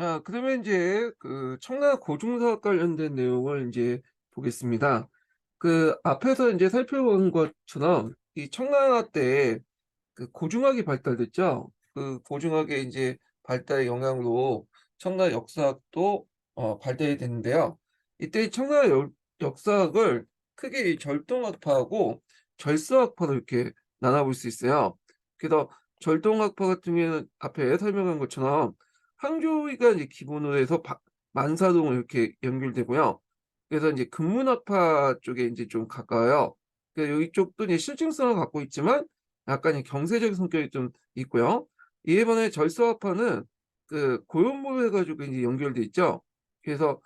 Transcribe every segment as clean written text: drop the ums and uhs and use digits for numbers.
자, 그러면 이제 그 청라 고중사 관련된 내용을 이제 보겠습니다. 그 앞에서 이제 살펴본 것처럼 이 청나라 때 그 고중학이 발달됐죠. 그 고중학의 이제 발달의 영향으로 청나라 역사학도 발달이 됐는데요. 이때 청나라 역사학을 크게 이 절동학파하고 절서학파로 이렇게 나눠볼 수 있어요. 그래서 절동학파 같은 경우에는 앞에 설명한 것처럼 항저우가 이제 기본으로 해서 만사동을 이렇게 연결되고요. 그래서 이제 근문학파 쪽에 이제 좀 가까워요. 그래서 여기 쪽도 이제 실증성을 갖고 있지만 약간 이 경세적인 성격이 좀 있고요. 이에 반해 절서학파는 그 고연모로 해가지고 이제 연결돼 있죠. 그래서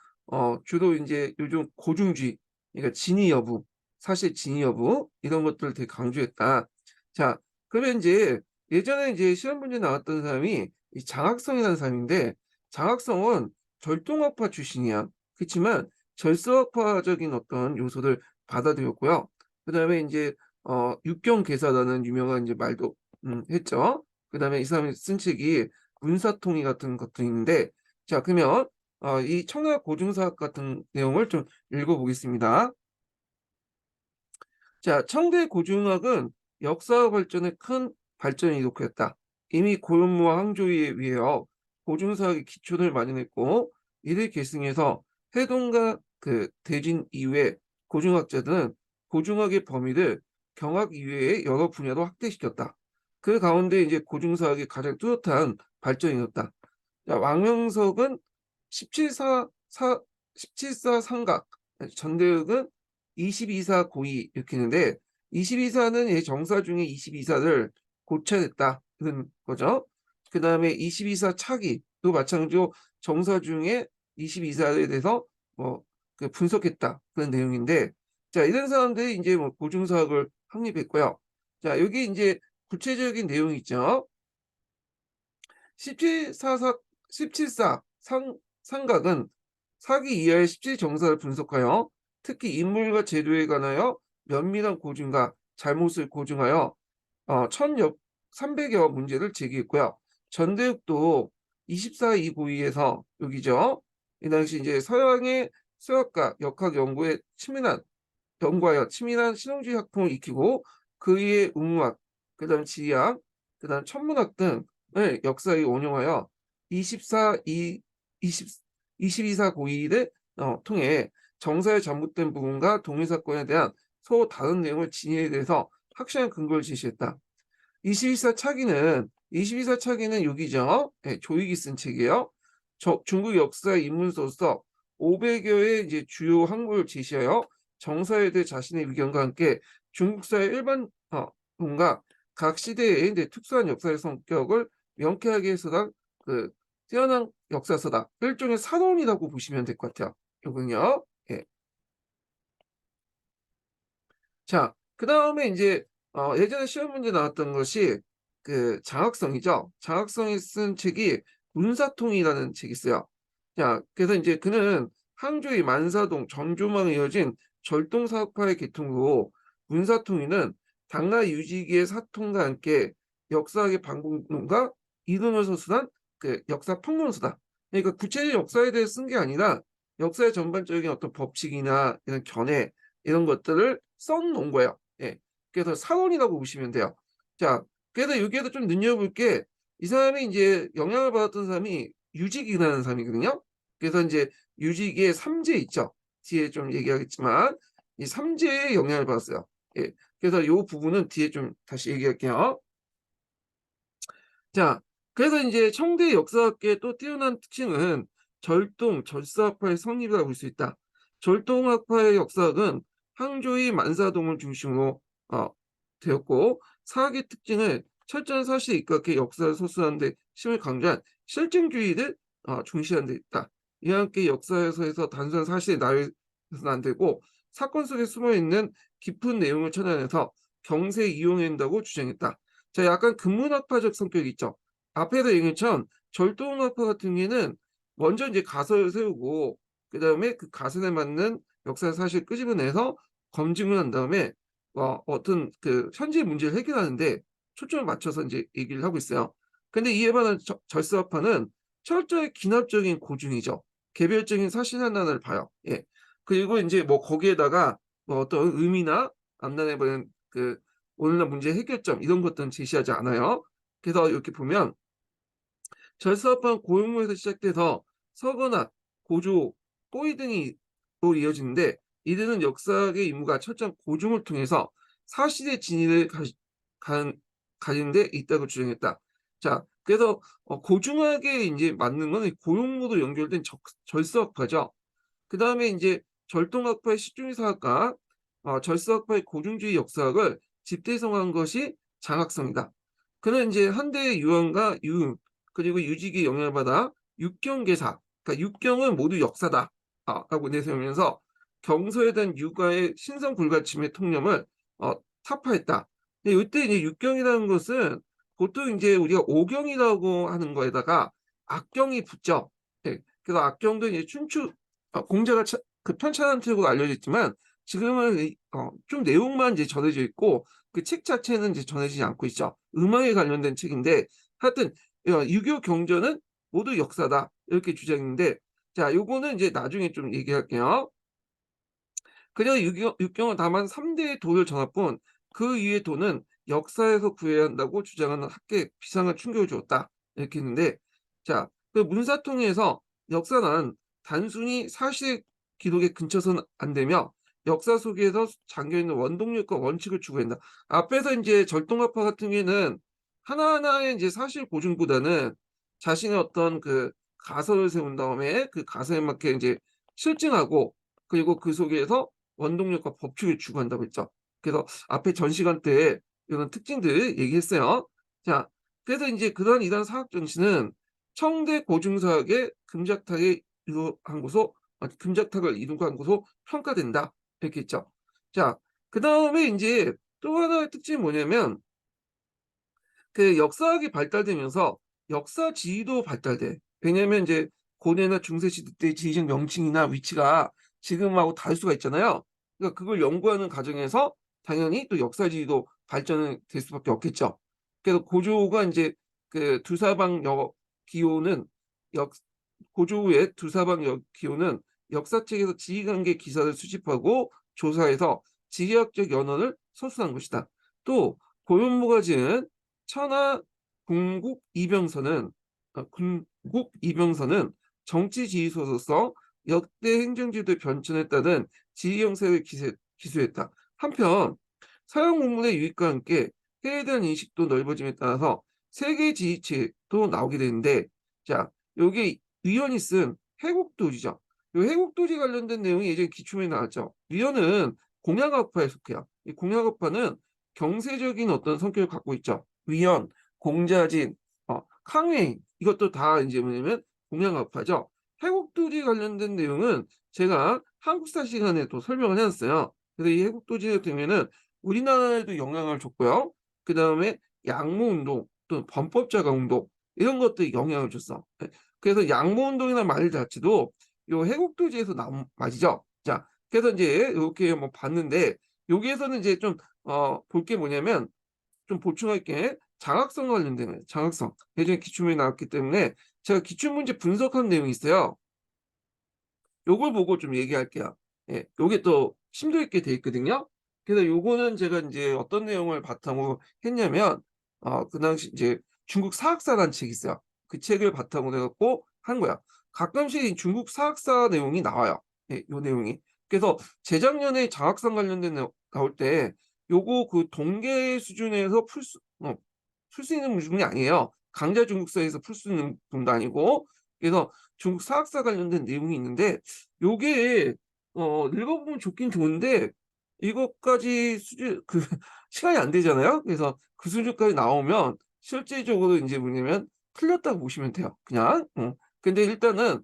주로 이제 요즘 고중주의, 그러니까 진위 여부, 사실 진위 여부 이런 것들을 되게 강조했다. 자, 그러면 이제 예전에 이제 시험 문제 나왔던 사람이 이 장학성이라는 사람인데 장학성은 절동학파 출신이야. 그렇지만 절서학파적인 어떤 요소를 받아들였고요. 그다음에 이제 육경계사라는 유명한 이제 말도 했죠. 그다음에 이 사람이 쓴 책이 문사통이 같은 것도 있는데 자 그러면 이 청약 고증사학 같은 내용을 좀 읽어보겠습니다. 자, 청대 고중학은 역사 발전에 큰 발전을 이룩했다. 이미 고연무와 항조에 의하여 고중사학의 기초를 마련했고 이를 계승해서 해동과 그 대진 이후에 고중학자들은 고중학의 범위를 경학 이외의 여러 분야로 확대시켰다. 그 가운데 이제 고중사학이 가장 뚜렷한 발전이었다. 자, 왕영석은 17사 사 17사 상각, 전대욱은 22사 고의 이렇게 했는데 22사는 정사 중에 22사를 고쳐냈다 그런 거죠. 그 다음에 22사 차기도 마찬가지로 정사 중에 22사에 대해서 그 분석했다 그런 내용인데 자 이런 사람들이 이제 고중사학을 확립했고요. 자 여기 이제 구체적인 내용이 있죠. 17사사 17사 상각은 사기 이하의 17정사를 분석하여 특히 인물과 제도에 관하여 면밀한 고증과 잘못을 고증하여 1300여 문제를 제기했고요. 전대육도 24 이고의에서 여기죠. 이 당시 이제 서양의 수학과 역학 연구에 연구하여 치밀한 실용주의 학풍을 익히고 그의 응우학, 그다음 지리학, 그다음 천문학 등을 역사에 원용하여 24, 20, 22사 고의를 통해 정사에 잘못된 부분과 동일 사건에 대한 서로 다른 내용을 진위에 대해서 확실한 근거를 제시했다. 22사 차기는 여기죠. 네, 조익이 쓴 책이에요. 중국 역사의 인문서로서 500여의 이제 주요 항목을 제시하여 정사에 대해 자신의 의견과 함께 중국 사회 일반 분과 각 시대의 이제 특수한 역사의 성격을 명쾌하게 해서다 그 뛰어난 역사서다. 일종의 사론이라고 보시면 될 것 같아요. 요건요. 예. 자, 그다음에 이제 예전에 시험 문제 나왔던 것이 그 장학성이죠. 장학성이 쓴 책이 문사통이라는 책이 있어요. 자, 그래서 이제 그는 항저의 만사동 정조망에 이어진 절동사학파의 계통으로 문사통이는 당나라 유지기의 사통과 함께 역사학의 방법론과 이론을 서술한 그 역사 평론서다. 그러니까 구체적 역사에 대해 쓴 게 아니라 역사의 전반적인 어떤 법칙이나 이런 견해 이런 것들을 써놓은 거예요. 예. 그래서 사원이라고 보시면 돼요. 자, 그래서 여기에도 좀 눈여볼 게 이 사람이 이제 영향을 받았던 사람이 유직이라는 사람이거든요. 그래서 이제 유직의 삼재 있죠. 뒤에 좀 얘기하겠지만 이 삼재에 영향을 받았어요. 예. 그래서 이 부분은 뒤에 좀 다시 얘기할게요. 자, 그래서 이제 청대 역사학계의 또 뛰어난 특징은 절동, 절사학파의 성립이라고 볼 수 있다. 절동학파의 역사학은 항저의 만사동을 중심으로 되었고 사학의 특징을 철저한 사실에 입각해 역사를 소수하는 데 힘을 강조한 실증주의를 중시하는 데 있다. 이와 함께 역사에서 단순한 사실에 나열해서는 안 되고 사건 속에 숨어있는 깊은 내용을 찾아내서 경세에 이용해야 한다고 주장했다. 자, 약간 근문학파적 성격이 있죠. 앞에서 얘기한 것처럼 절동학파 같은 경우에는 먼저 이제 가설을 세우고 그다음에 그 가설에 맞는 역사 사실을 끄집어내서 검증을 한 다음에 어떤 그 현재 문제를 해결하는데 초점을 맞춰서 이제 얘기를 하고 있어요. 근데 이에 반한 절사파는 철저히 기납적인 고증이죠. 개별적인 사실 하나를 봐요. 예. 그리고 이제 뭐 거기에다가 뭐 어떤 의미나 앞날에 보는 그 오늘날 문제 해결점 이런 것들은 제시하지 않아요. 그래서 이렇게 보면 절사업은 고용무에서 시작돼서 서거나 고조, 또이 등이 또 이어지는데, 이들은 역사학의 임무가 철저한 고증을 통해서 사실의 진위를 가진 데 있다고 주장했다. 자, 그래서 고증학에 이제 맞는 건 고용무로 연결된 절서학파죠. 그 다음에 이제 절동학파의 시중의사학과, 절서학파의 고증주의 역사학을 집대성한 것이 장학성이다. 그는 이제 한대의 유언과 유흥, 그리고 유직에 영향을 받아 육경계사, 그러니까 육경은 모두 역사다 라고 내세우면서 경서에 대한 유가의 신성 불가침의 통념을 타파했다. 근데 이때 이제 육경이라는 것은 보통 이제 우리가 오경이라고 하는 거에다가 악경이 붙죠. 예, 그래서 악경도 이제 춘추 공자가 그 편찬한 책으로 알려져 있지만, 지금은 좀 내용만 이제 전해져 있고 그 책 자체는 이제 전해지지 않고 있죠. 음악에 관련된 책인데, 하여튼 유교 경전은 모두 역사다 이렇게 주장했는데, 자, 요거는 이제 나중에 좀 얘기할게요. 그녀 육경은 다만 3대의 도를 전할 뿐 그 이후의 도는 역사에서 구해야 한다고 주장하는 학계에 비상한 충격을 주었다 이렇게 했는데, 자, 그 문사통에서 역사는 단순히 사실 기록에 근처서는 안 되며 역사 속에서 잠겨있는 원동력과 원칙을 추구한다. 앞에서 이제 절동학파 같은 경우에는 하나하나의 이제 사실 고증보다는 자신의 어떤 그 가설을 세운 다음에 그 가설에 맞게 이제 실증하고, 그리고 그 속에서 원동력과 법칙을 추구한다고 했죠. 그래서 앞에 전 시간 때 이런 특징들 얘기했어요. 자, 그래서 이제 그러한 이러한 사학 정신은 청대 고증사학의 금작탁을 이루고 한 곳으로 평가된다 이렇게 했죠. 자, 그 다음에 이제 또 하나의 특징이 뭐냐면, 그 역사학이 발달되면서 역사 지휘도 발달돼. 왜냐면 이제 고대나 중세 시대 때 지리적 명칭이나 위치가 지금하고 다를 수가 있잖아요. 그러니까 그걸 연구하는 과정에서 당연히 또 역사 지휘도 발전이 될 수밖에 없겠죠. 그래서 고조가 이제 그 두사방 기호는 역 고조의 두사방 기호는 역사책에서 지휘관계 기사를 수집하고 조사해서 지리학적 연원을 서술한 것이다. 또 고현무가 지은 천하 군국 이병서는 정치 지휘소로서 역대 행정지도의 변천에 따른 지휘 형식을 기술했다. 한편 서양 문물의 유입과 함께 해에 대한 인식도 넓어짐에 따라서 세계 지휘체도 나오게 되는데, 자, 여기 위원이 쓴 해국도지죠. 이 해국도지 관련된 내용이 예전에 기출문에 나왔죠. 위원은 공양학파에 속해요. 이 공양학파는 경세적인 어떤 성격을 갖고 있죠. 위원, 공자진,康회인, 이것도 다 이제 뭐냐면 공양학파죠. 해국도지 관련된 내용은 제가 한국사 시간에 또 설명을 해놨어요. 그래서 이 해국도지 같은 경우에는 우리나라에도 영향을 줬고요. 그 다음에 양모운동, 또 범법자가운동 이런 것들이 영향을 줬어. 그래서 양모운동이나 말 자체도 요 해국도지에서 나온 말이죠. 자, 그래서 이제 이렇게 뭐 봤는데, 여기에서는 이제 좀 볼 게 뭐냐면, 좀 보충할 게 장학성 관련된 거예요. 장학성. 예전에 기출문제 나왔기 때문에 제가 기출문제 분석한 내용이 있어요. 요걸 보고 좀 얘기할게요. 예, 요게 또 심도 있게 돼 있거든요. 그래서 요거는 제가 이제 어떤 내용을 바탕으로 했냐면, 그 당시 이제 중국 사학사라는 책이 있어요. 그 책을 바탕으로 해갖고 한 거야. 가끔씩 이 중국 사학사 내용이 나와요. 예, 요 내용이. 그래서 재작년에 장학성 관련된 내용 나올 때 요거 그 동계 수준에서 풀 수 있는 부분이 아니에요. 강좌 중국사에서 풀 수 있는 부분도 아니고. 그래서 중국 사학사 관련된 내용이 있는데, 요게 읽어보면 좋긴 좋은데 이것까지 수준 그 시간이 안 되잖아요. 그래서 그 수준까지 나오면 실제적으로 이제 뭐냐면 틀렸다고 보시면 돼요. 그냥. 근데 일단은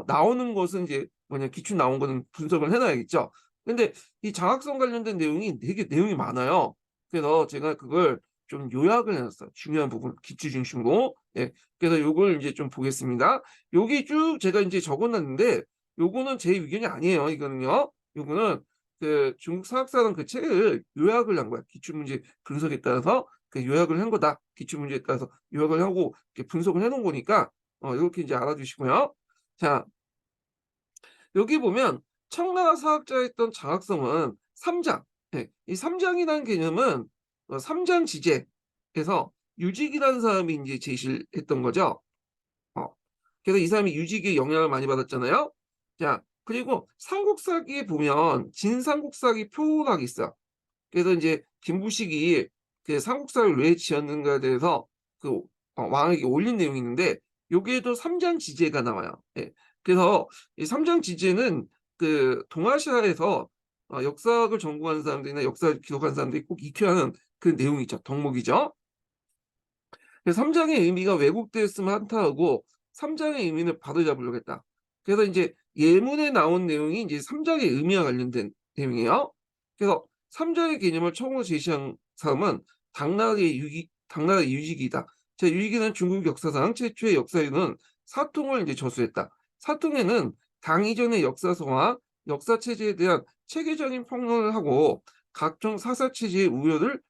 나오는 것은 이제 뭐냐, 기출 나온 거는 분석을 해놔야겠죠. 근데 이 장학성 관련된 내용이 되게 내용이 많아요. 그래서 제가 그걸 좀 요약을 해놨어요. 중요한 부분 기출 중심으로. 예. 그래서 요걸 이제 좀 보겠습니다. 여기 쭉 제가 이제 적어놨는데, 요거는 제 의견이 아니에요. 이거는요. 요거는 그 중국 사학사는 그 책을 요약을 한 거야. 기출문제 분석에 따라서 그 요약을 한 거다. 기출문제에 따라서 요약을 하고 이렇게 분석을 해놓은 거니까 이렇게 이제 알아두시고요. 자, 여기 보면 청나라 사학자였던 장학성은 삼장, 예, 이 삼장이라는 개념은 삼장지제에서 유직이라는 사람이 이제 제시를 했던 거죠. 어, 그래서 이 사람이 유직의 영향을 많이 받았잖아요. 자, 그리고 삼국사기에 보면 진삼국사기 표각이 있어. 그래서 이제 김부식이 그 삼국사를 왜 지었는가에 대해서 그 왕에게 올린 내용이 있는데 여기에도 삼장지제가 나와요. 예. 그래서 이 삼장지제는 그 동아시아에서 역사학을 전공하는 사람들이나 역사를 기록하는 사람들이 꼭 익혀야 하는 그 내용이죠. 덕목이죠. 그래서 삼장의 의미가 왜곡되었으면 한타하고 삼장의 의미는 바로잡으려고 했다. 그래서 이제 예문에 나온 내용이 이제 삼장의 의미와 관련된 내용이에요. 그래서 삼장의 개념을 처음으로 제시한 사람은 당나라의 유직이다. 자, 유직이는 중국 역사상 최초의 역사에는 사통을 이제 저수했다. 사통에는 당 이전의 역사서와 역사 체제에 대한 체계적인 평론을 하고 각종 사사 체제의 우려를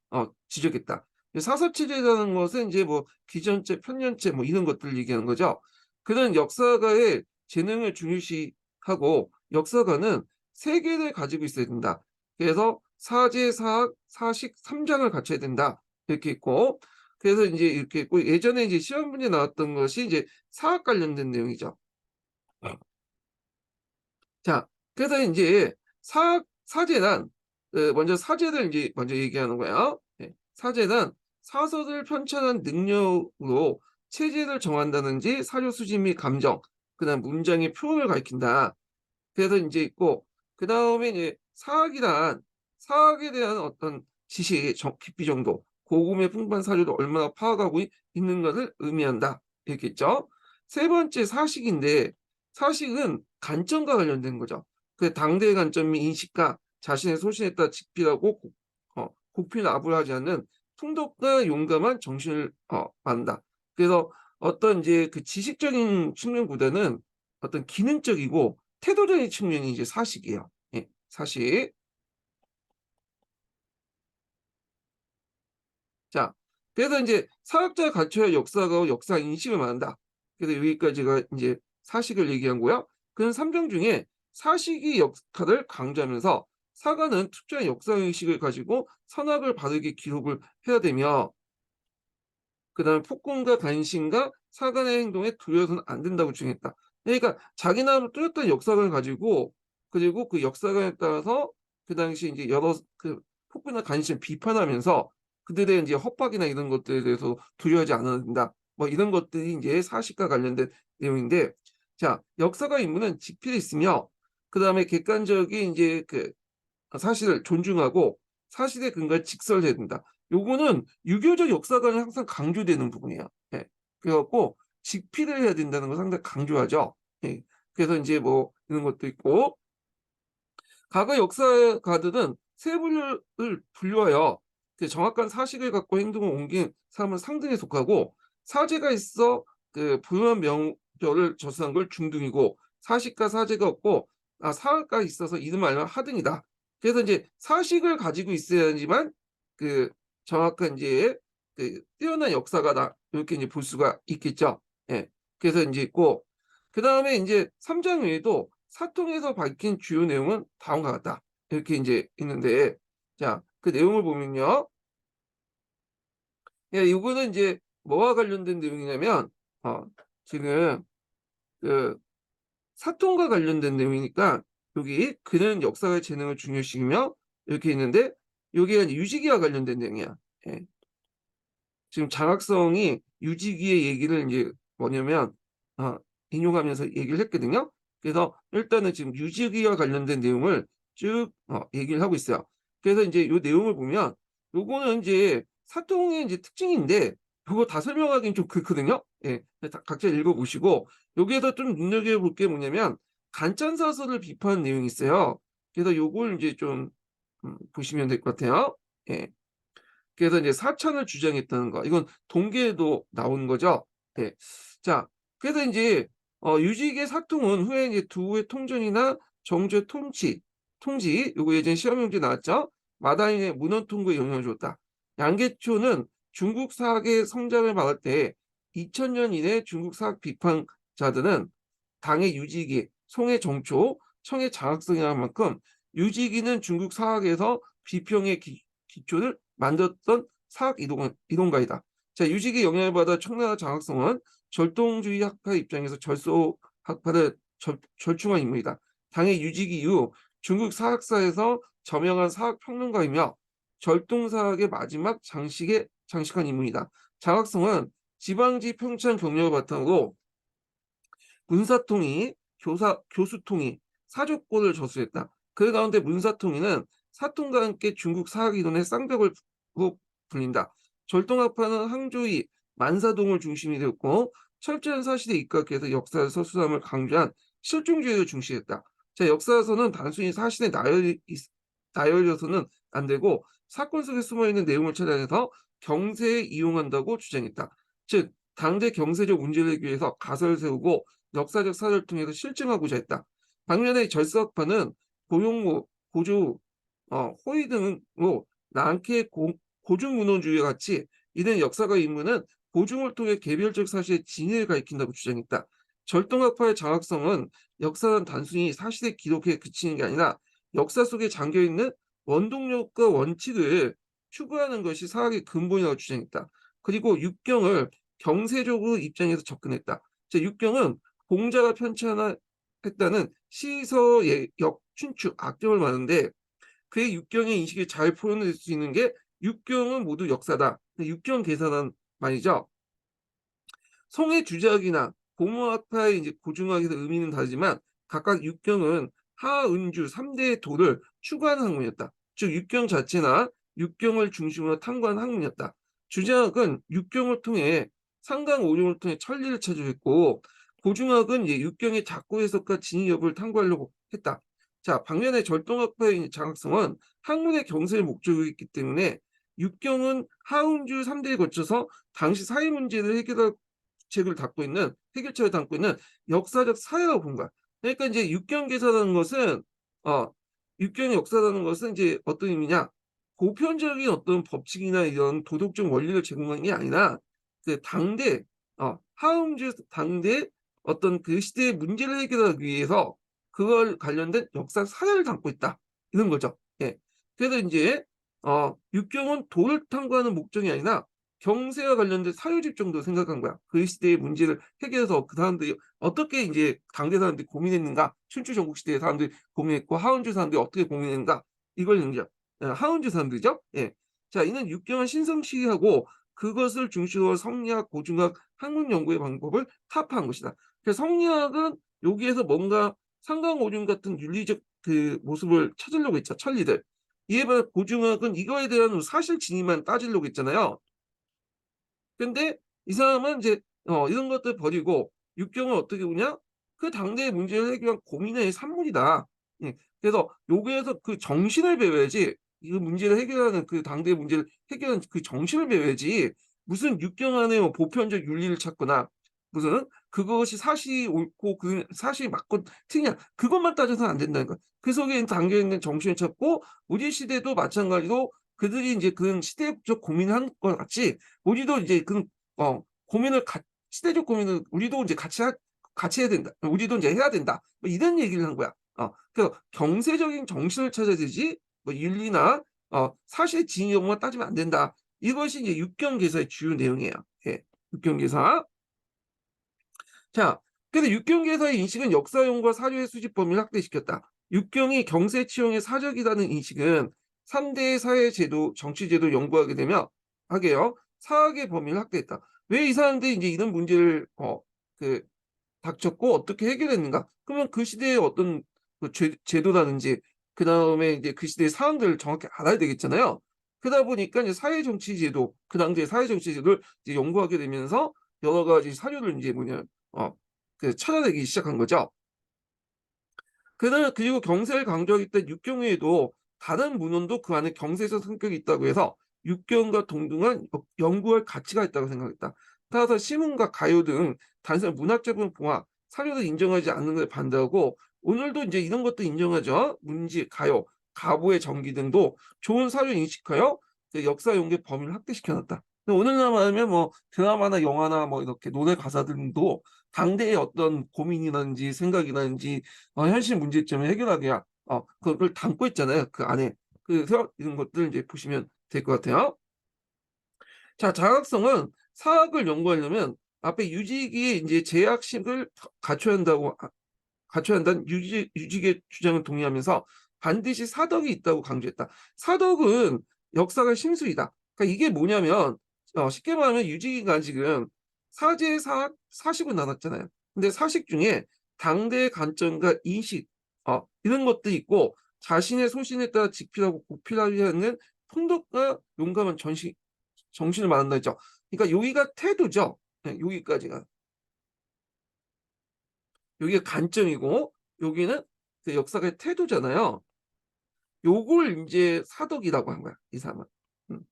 지적했다. 사사체제라는 것은 이제 뭐 기전체, 편년체 뭐 이런 것들 얘기하는 거죠. 그런 역사가의 재능을 중요시하고 역사가는 세계를 가지고 있어야 된다. 그래서 사제, 사학, 사식, 삼장을 갖춰야 된다. 이렇게 있고 그래서 이제 이렇게 있고 예전에 이제 시험 문제 나왔던 것이 이제 사학 관련된 내용이죠. 자, 그래서 이제 사제란 먼저 사제를 이제 먼저 얘기하는 거예요. 네. 사제는 사설을 편찬한 능력으로 체제를 정한다든지 사료 수집 및 감정, 그다음 문장의 표현을 가리킨다. 그래서 이제 있고 그 다음에 이제 사학에 대한 어떤 지식의 깊이 정도, 고금의 풍부한 사료를 얼마나 파악하고 있는 것을 의미한다. 이렇게 있죠. 세 번째 사식인데 사식은 관점과 관련된 거죠. 그 당대의 관점 및 인식과 자신의 소신에 따라 직필하고 곡필나불 하지 않는 풍독과 용감한 정신을 말한다. 그래서 어떤 이제 그 지식적인 측면보다는 어떤 기능적이고 태도적인 측면이 이제 사식이에요. 예, 사식. 자, 그래서 이제 사학자가 갖춰야 역사가 역사 인식을 말한다. 그래서 여기까지가 이제 사식을 얘기한 거야. 그런 삼정 중에 사식이 역사를 강조하면서 사가는 특정한 역사 의식을 가지고 선악을 바르게 기록을 해야 되며 그다음에 폭군과 간신과 사간의 행동에 두려워서는 안 된다고 주장했다. 그러니까 자기 나름으로 뚜렷한 역사관을 가지고 그리고 그 역사관에 따라서 그 당시 이제 여러 그 폭군과 간신을 비판하면서 그들의 이제 협박이나 이런 것들에 대해서 두려워하지 않아야 된다. 뭐 이런 것들이 이제 사실과 관련된 내용인데, 자, 역사가 인물은 직필이 있으며 그다음에 객관적인 이제 그 사실을 존중하고 사실에 근거해 직설해야 된다. 요거는 유교적 역사관이 항상 강조되는 부분이에요. 예. 그래갖고 직필을 해야 된다는 걸 상당히 강조하죠. 예. 그래서 이제 뭐 이런 것도 있고 과거 역사가들은 세 분류를 분류하여 그 정확한 사실을 갖고 행동을 옮긴 사람은 상등에 속하고 사제가 있어 그 부유한 명절을 저수한 걸 중등이고 사식과 사제가 없고 사학가 있어서 이름 알면 하등이다. 그래서 이제 사식을 가지고 있어야지만 그 정확한 이제 그 뛰어난 역사가다 이렇게 이제 볼 수가 있겠죠. 예. 그래서 이제 있고 그 다음에 이제 3장 외에도 사통에서 밝힌 주요 내용은 다음과 같다. 이렇게 이제 있는데, 자, 그 내용을 보면요. 예, 이거는 이제 뭐와 관련된 내용이냐면, 지금 그 사통과 관련된 내용이니까 여기 그는 역사의 재능을 중요시하며 이렇게 있는데, 여기가 유지기와 관련된 내용이야. 예. 지금 장학성이 유지기의 얘기를 이제 뭐냐면 어, 인용하면서 얘기를 했거든요. 그래서 일단은 지금 유지기와 관련된 내용을 쭉 얘기를 하고 있어요. 그래서 이제 이 내용을 보면 요거는 이제 사통의 이제 특징인데 그거 다 설명하기는 좀 그렇거든요. 예, 각자 읽어보시고 여기에서 좀 눈여겨볼 게 뭐냐면 간짠사설을 비판한 내용이 있어요. 그래서 요걸 이제 좀 보시면 될 것 같아요. 예. 그래서 이제 사천을 주장했다는 거. 이건 동계에도 나온 거죠. 네. 자, 그래서 이제 유직의 사통은 후에 이제 두의 통전이나 정조의 통지, 요거 예전 시험 문제 나왔죠. 마다인의 문헌 통구에 영향을 줬다. 양계초는 중국 사학의 성장을 말할 때 2000년 이래 중국 사학 비판자들은 당의 유지기, 송의 정초, 청의 장학성이라는 만큼 유지기는 중국 사학에서 비평의 기초를 만들었던 사학 이론가이다. 자, 유지기 영향을 받아 청나라 장학성은 절동주의 학파 입장에서 절소 학파를 절충한 인물이다. 당의 유지기 이후 중국 사학사에서 저명한 사학 평론가이며 절동사학의 마지막 장식한 인물이다. 장학성은 지방지 평창 경력을 바탕으로 문사통이, 교수통이, 사족권을 저수했다. 그 가운데 문사통이는 사통과 함께 중국 사학이론의 쌍벽을 불린다. 절동학파는 항조의 만사동을 중심이 되었고 철저한 사실에 입각해서 역사의 서술함을 강조한 실종주의를 중시했다. 자, 역사에서는 단순히 사실에 나열려서는 안 되고 사건 속에 숨어있는 내용을 찾아내서 경세에 이용한다고 주장했다. 즉 당대 경세적 문제를 해결 위해서 가설을 세우고 역사적 사례를 통해서 실증하고자 했다. 반면에 절사학파는 고용무, 고조, 호의 등으로 랑케의 고중문헌주의와 같이 이는 역사가 인문은 고중을 통해 개별적 사실의 진위를 가리킨다고 주장했다. 절동학파의 장학성은 역사는 단순히 사실의 기록에 그치는 게 아니라 역사 속에 잠겨있는 원동력과 원칙을 추구하는 것이 사학의 근본이라고 주장했다. 그리고 육경을 경세적으로 입장에서 접근했다. 육경은 공자가 편찬했다는 시서의 춘추, 악경을 말하는데 그의 육경의 인식이 잘 표현될 수 있는 게 육경은 모두 역사다. 육경 계산한 말이죠. 성의 주작이나 고무학파의 이제 고중학에서 의미는 다르지만 각각 육경은 하은주 3대의 도를 추구하는 학문이었다. 즉 육경 자체나 육경을 중심으로 탐구한 학문이었다. 주작은 육경을 통해 상강 오종을 통해 천리를 찾아냈고 고중학은 이제 육경의 작고 해석과 진위 여부를 탐구하려고 했다. 자, 반면에 절동학파의 장학성은 학문의 경세를 목적으로 했기 때문에 육경은 하은주 3대에 거쳐서 당시 사회 문제를 해결할 해결책을 담고 있는 역사적 사회라고 본 거야. 그러니까 이제 육경 계사라는 것은 육경의 역사라는 것은 이제 어떤 의미냐? 보편적인 어떤 법칙이나 이런 도덕적 원리를 제공하는 게 아니라 그 당대 하음주 당대 어떤 그 시대의 문제를 해결하기 위해서 그걸 관련된 역사 사례를 담고 있다 이런 거죠. 예. 그래서 이제 육경은 도를 탐구하는 목적이 아니라 경세와 관련된 사유집 정도 생각한 거야. 그 시대의 문제를 해결해서 그 사람들이 어떻게 이제 당대 사람들이 고민했는가, 춘추 전국 시대의 사람들이 고민했고 하은주 사람들이 어떻게 고민했는가 이걸 얘기죠. 하은주 사람들이죠. 예. 자, 이는 육경을 신성시하고 그것을 중심으로 성리학, 고중학, 학문 연구의 방법을 타파한 것이다. 그래서 성리학은 여기에서 뭔가 상강오륜 같은 윤리적 그 모습을 찾으려고 했죠. 천리들. 이에 반해 고중학은 이거에 대한 사실 진위만 따지려고 했잖아요. 근데 이 사람은 이제 이런 것들 버리고 육경을 어떻게 보냐? 그 당대의 문제를 해결한 고민의 산물이다. 예. 그래서 여기에서 그 정신을 배워야지 이 문제를 해결하는 그 당대의 문제를 해결하는 그 정신을 배워야지 무슨 육경 안에 뭐 보편적 윤리를 찾거나 무슨 그것이 사실이 옳고 그 사실이 맞고 틀리냐 그것만 따져서는 안 된다는 거야. 그 속에 담겨 있는 정신을 찾고 우리 시대도 마찬가지로 그들이 이제 그런 시대적 고민을 한 것 같이 우리도 이제 그 고민을 시대적 고민을 우리도 이제 같이 해야 된다. 우리도 이제 해야 된다. 뭐 이런 얘기를 한 거야. 그래서 경세적인 정신을 찾아야 되지 뭐 윤리나 사실의 진위 여부만 따지면 안 된다. 이것이 이제 육경계사의 주요 내용이에요. 예. 육경계사. 자, 그래서 육경계사의 인식은 역사용과 사료의 수집 범위를 확대시켰다. 육경이 경세치용의 사적이라는 인식은 3대의 사회제도, 정치제도 연구하게 되면 하게요. 사학의 범위를 확대했다. 왜 이 사람들이 이제 이런 문제를 그 닥쳤고 어떻게 해결했는가? 그러면 그 시대의 어떤 그 제도라든지 그 다음에 이제 그 시대의 상황들을 정확히 알아야 되겠잖아요. 그러다 보니까 이제 사회정치제도, 그 당시의 사회정치제도를 이제 연구하게 되면서 여러 가지 사료를 이제 그 찾아내기 시작한 거죠. 그리고 경세를 강조하기 때문에 육경에도 다른 문헌도 그 안에 경세적 성격이 있다고 해서 육경과 동등한 연구할 가치가 있다고 생각했다. 따라서 시문과 가요 등 단순한 문학적인 봉화, 사료도 인정하지 않는 것을 반대하고 오늘도 이제 이런 것도 인정하죠. 문지, 가요, 가보의 전기 등도 좋은 사료 인식하여 역사 연구의 범위를 확대시켜놨다. 오늘날 말하면 뭐 드라마나 영화나 뭐 이렇게 노래 가사들도 당대의 어떤 고민이라든지 생각이라든지 현실 문제점을 해결하기 위한 그걸 담고 있잖아요. 그 안에. 그래서 이런 것들 이제 보시면 될 것 같아요. 자, 자각성은 사학을 연구하려면 앞에 유지기의 이제 제약식을 갖춰야 한다고 갖춰야 한다는 유직의 주장을 동의하면서 반드시 사덕이 있다고 강조했다. 사덕은 역사가 심수이다. 그러니까 이게 뭐냐면 쉽게 말하면 유직이가 지금 사제, 사학, 사식을 나눴잖아요. 근데 사식 중에 당대의 관점과 인식 이런 것도 있고 자신의 소신에 따라 직필하고 고필하려 하는 풍덕과 용감한 정신을 말한다 했죠. 그러니까 여기가 태도죠. 네, 여기까지가. 여기가 관점이고 여기는 그 역사의 태도잖아요. 요걸 이제 사덕이라고 한 거야, 이 사람은. 음.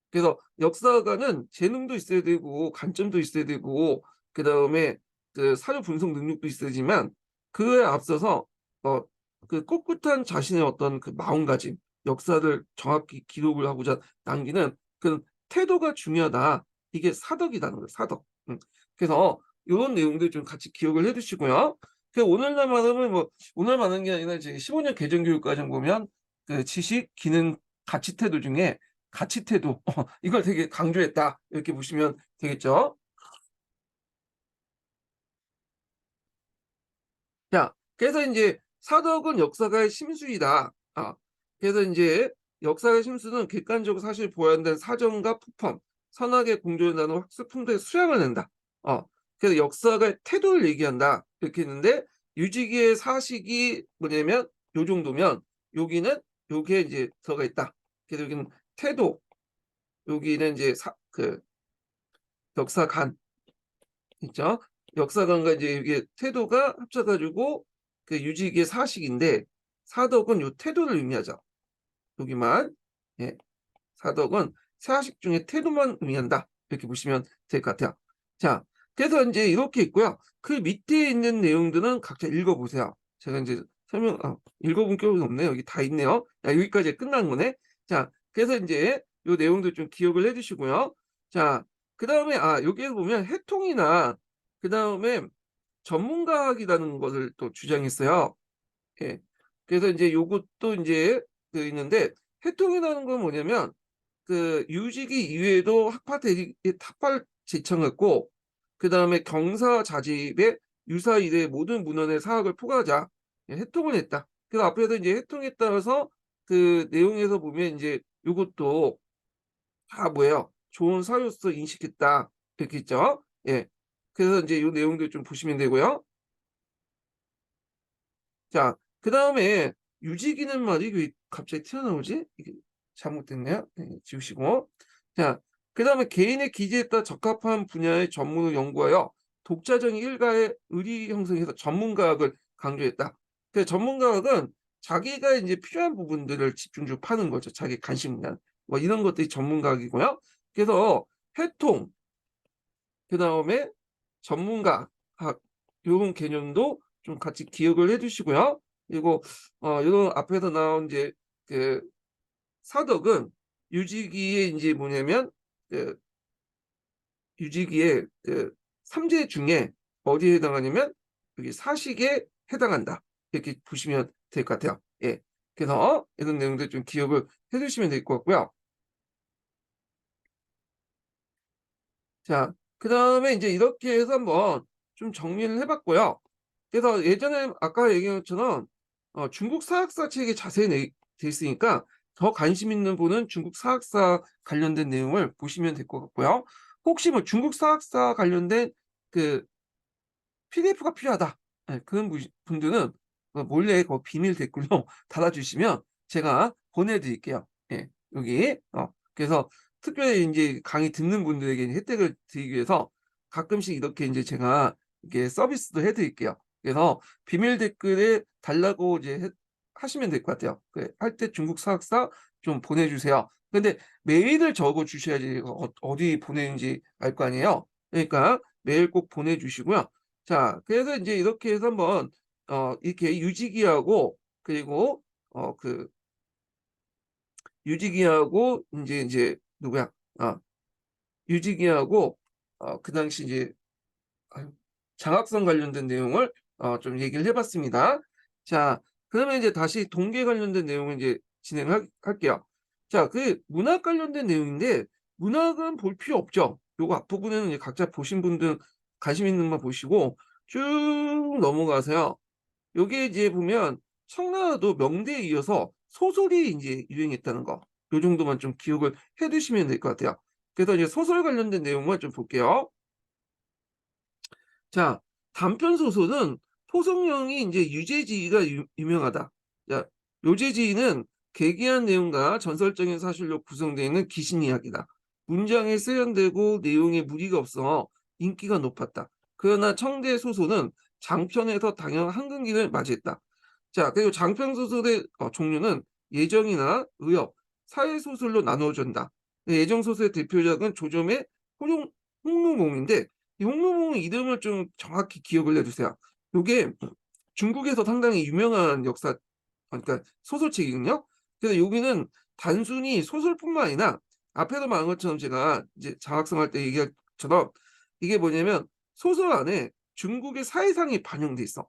그래서 역사가는 재능도 있어야 되고 관점도 있어야 되고 그다음에 그 사료 분석 능력도 있어야지만 그에 앞서서 어, 그 꿋꿋한 자신의 어떤 그 마음가짐, 역사를 정확히 기록을 하고자 남기는 그 태도가 중요하다. 이게 사덕이라는 거예요, 사덕. 그래서 이런 내용들 좀 같이 기억을 해두시고요. 그 오늘날 말하면 뭐 오늘 말하는 게 아니라 이제 15년 개정교육과정 보면 그 지식, 기능, 가치 태도 중에 가치 태도 이걸 되게 강조했다 이렇게 보시면 되겠죠. 자, 그래서 이제 사덕은 역사가의 심수이다. 그래서 이제 역사의 심수는 객관적으로 사실 보완된 사정과 푸펌, 선악의 공존을 나눈 학습 풍토의 수양을 낸다. 그래서 역사가의 태도를 얘기한다. 이렇게 했는데 유지기의 사식이 뭐냐면 요 정도면 여기는 요게 이제 들어가 있다. 그래서 여기는 태도, 여기는 이제 역사관 있죠. 역사관과 이제 이게 태도가 합쳐가지고 그 유지기의 사식인데 사덕은 요 태도를 의미하죠. 여기만 예, 사덕은 사식 중에 태도만 의미한다. 이렇게 보시면 될 것 같아요. 자, 그래서 이제 이렇게 있고요. 그 밑에 있는 내용들은 각자 읽어보세요. 제가 이제 읽어본 경우는 없네요. 여기 다 있네요. 여기까지 끝난 거네. 자, 그래서 이제 요 내용들 좀 기억을 해주시고요. 자, 그 다음에 여기에 보면 해통이나 그 다음에 전문가학이라는 것을 또 주장했어요. 예. 그래서 이제 요것도 이제 있는데 해통이라는 건 뭐냐면 그 유지기 이외에도 학파 대립에 탑발 제청했고 그 다음에 경사 자집에 유사 이래 모든 문헌의 사학을 포괄하자 해통을 했다. 그래서 앞에서 이제 해통에 따라서 그 내용에서 보면 이제 요것도 다 뭐예요? 좋은 사유로서 인식했다. 이렇게 있죠. 예. 그래서 이제 요 내용들 좀 보시면 되고요. 자, 그 다음에 유지기는 말이 왜 갑자기 튀어나오지? 이게 잘못됐네요. 네, 지우시고. 자, 그 다음에 개인의 기재에 따라 적합한 분야의 전문을 연구하여 독자적인 일가의 의리 형성해서 전문가학을 강조했다. 그 전문가학은 자기가 이제 필요한 부분들을 집중적으로 파는 거죠. 자기 관심 분야. 뭐 이런 것들이 전문가학이고요. 그래서 해통, 그 다음에 전문가학, 이런 개념도 좀 같이 기억을 해주시고요. 그리고 이런 앞에서 나온 이제 그 사덕은 유지기의 이제 뭐냐면 그 유지기의 그 삼재 중에 어디에 해당하냐면 여기 사식에 해당한다. 이렇게 보시면 될 것 같아요. 예. 그래서 이런 내용들 좀 기억을 해주시면 될 것 같고요. 자, 그 다음에 이제 이렇게 해서 한번 좀 정리를 해봤고요. 그래서 예전에 아까 얘기한 것처럼 중국 사학사 책에 자세히 돼 있으니까 더 관심 있는 분은 중국 사학사 관련된 내용을 보시면 될 것 같고요. 혹시 뭐 중국 사학사 관련된 그 PDF가 필요하다. 네, 그런 분들은 몰래 그 비밀 댓글로 달아주시면 제가 보내드릴게요. 예, 여기. 그래서 특별히 이제 강의 듣는 분들에게 혜택을 드리기 위해서 가끔씩 이렇게 이제 제가 이렇게 서비스도 해드릴게요. 그래서 비밀 댓글에 달라고 이제 하시면 될 것 같아요. 할 때 중국 사학사 좀 보내주세요. 근데 메일을 적어 주셔야지 어디 보내는지 알 거 아니에요. 그러니까 메일 꼭 보내주시고요. 자, 그래서 이제 이렇게 해서 한번 이렇게 유지기하고 그리고 그 유지기하고 이제 누구야? 유지기하고 그 당시 이제 아유, 장학성 관련된 내용을 좀 얘기를 해봤습니다. 자, 그러면 이제 다시 동계 관련된 내용을 이제 진행할게요. 자, 그 문학 관련된 내용인데 문학은 볼 필요 없죠. 요거 앞부분에는 이제 각자 보신 분들 관심 있는 만 보시고 쭉 넘어가세요. 요게 이제 보면 청라도 명대에 이어서 소설이 이제 유행했다는 거. 요 정도만 좀 기억을 해두시면 될 것 같아요. 그래서 이제 소설 관련된 내용만 좀 볼게요. 자, 단편 소설은 토성령이 이제 유재지가 유명하다. 자, 요재지는 계기한 내용과 전설적인 사실로 구성되어 있는 기신 이야기다. 문장에 세련되고 내용에 무리가 없어 인기가 높았다. 그러나 청대 소설은 장편에서 당연 한근기를 맞이했다. 자, 그리고 장편 소설의 종류는 예정이나 의업, 사회 소설로 나누어진다. 예정 소설의 대표작은 조점의 홍루몽인데 이 홍루몽 이름을 좀 정확히 기억을 해주세요. 이게 중국에서 상당히 유명한 역사, 그러니까 소설책이거든요. 그래서 여기는 단순히 소설뿐만 아니라 앞에도 말한 것처럼 제가 이제 장학생할 때 얘기한 것처럼 이게 뭐냐면 소설 안에 중국의 사회상이 반영돼 있어.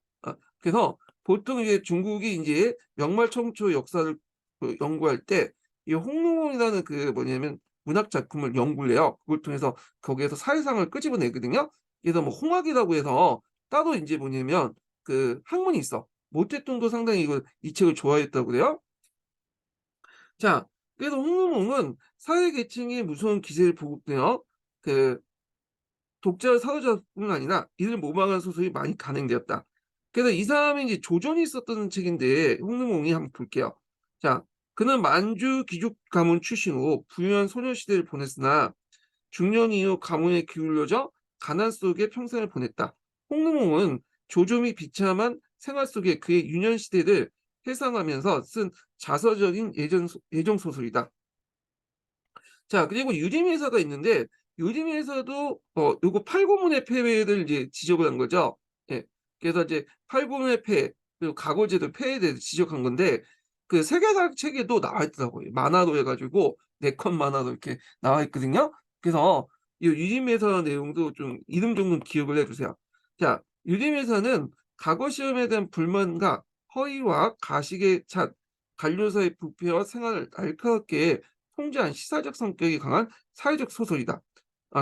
그래서 보통 이제 중국이 이제 명말 청초 역사를 연구할 때 이 홍루몽이라는 그 뭐냐면 문학 작품을 연구를 해요. 그걸 통해서 거기에서 사회상을 끄집어내거든요. 그래서 뭐 홍학이라고 해서 따로 이제 뭐냐면 그 학문이 있어. 모택동도 상당히 이 책을 좋아했다고 그래요. 자, 그래서 홍루몽은 사회 계층의 무서운 기세를 보급되어 그 독자 사회자뿐 아니라 이를 모방한 소설이 많이 간행되었다. 그래서 이 사람이 이제 조전이 썼던 책인데 홍루몽이 한번 볼게요. 자, 그는 만주 귀족 가문 출신으로 부유한 소녀시대를 보냈으나 중년 이후 가문에 기울여져 가난 속에 평생을 보냈다. 홍루몽은 조조미 비참한 생활 속에 그의 유년 시대를 회상하면서 쓴 자서적인 예정 소설이다. 자, 그리고 유림회사가 있는데 유림회사도 요거 팔고문의 폐해를 이제 지적을 한 거죠. 예. 그래서 이제 팔고문의 폐해 그리고 가고제도 폐해에 대해서 지적한 건데 그 세계사 책에도 나와 있더라고요. 만화로 해가지고 4컷 만화로 이렇게 나와 있거든요. 그래서 이 유림회사 내용도 좀 이름 정도 기억을 해주세요. 자, 유림회사는 과거 시험에 대한 불만과 허위와 가식에 찬 관료사의 부패와 생활을 날카롭게 통제한 시사적 성격이 강한 사회적 소설이다.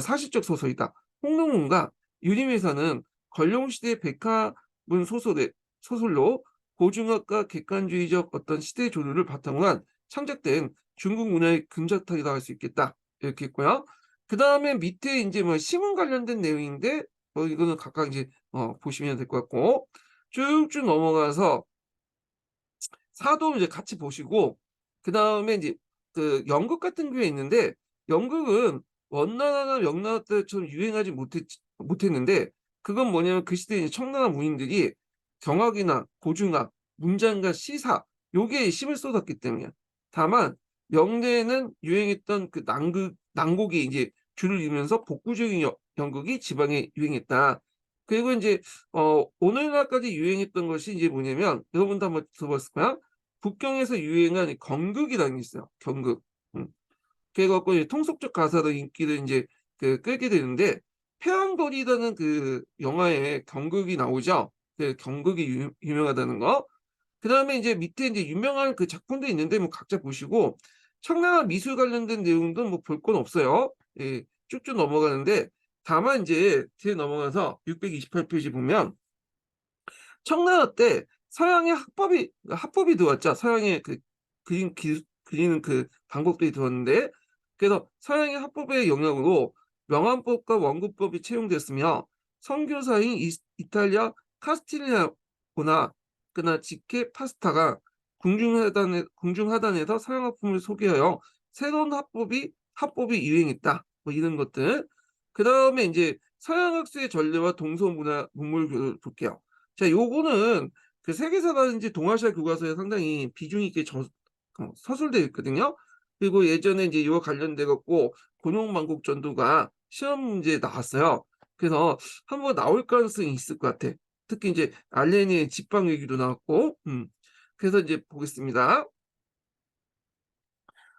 사실적 소설이다. 홍농문과 유림회사는 권룡시대 백화문 소설로 고중학과 객관주의적 어떤 시대 조류를 바탕으로 한 창작된 중국 문화의 금자탑이라고 할 수 있겠다. 이렇게 했고요. 그 다음에 밑에 이제 뭐 시문 관련된 내용인데 이거는 각각 이제 보시면 될 것 같고 쭉쭉 넘어가서 사도 이제 같이 보시고 그 다음에 이제 그 연극 같은 게 있는데 연극은 원나라나 명나라 때처럼 유행하지 못했는데 그건 뭐냐면 그 시대에 이제 청나라 문인들이 경악이나 고중학, 문장과 시사 요게 힘을 쏟았기 때문이야. 다만 명대에는 유행했던 그 난곡이 이제 줄을 이으면서 복구적인 연극이 지방에 유행했다. 그리고 이제 오늘날까지 유행했던 것이 이제 뭐냐면 여러분도 한번 들어봤을 거야. 북경에서 유행한 경극이라는 게 있어요. 경극. 그래갖고 이제 통속적 가사로 인기를 이제 끌게 되는데 패왕거리라는 그 영화에 경극이 나오죠. 그 경극이 유명하다는 거. 그 다음에 이제 밑에 이제 유명한 그 작품도 있는데 뭐 각자 보시고 청나라 미술 관련된 내용도 뭐 볼 건 없어요. 예, 쭉쭉 넘어가는데 다만 이제 뒤에 넘어가서 628페이지 보면 청나라 때 서양의 합법이 들어왔죠. 서양의 그 그리는 그 방법들이 들어왔는데 그래서 서양의 합법의 영향으로 명함법과 원구법이 채용됐으며 선교사인 이탈리아 카스틸리아나 그나 지케 파스타가 궁중하단에서 서양 합품을 소개하여 새로운 합법이 유행했다. 뭐 이런 것들. 그 다음에 이제 서양 학수의 전례와 동서문화 문물교를 볼게요. 자, 요거는 그 세계사라든지 동아시아 교과서에 상당히 비중 있게 서술되어 있거든요. 그리고 예전에 이제 이와 관련돼 갖고 곤용만국 전투가 시험 문제에 나왔어요. 그래서 한번 나올 가능성이 있을 것 같아. 특히 이제 알렌의 직방 얘기도 나왔고, 그래서 이제 보겠습니다.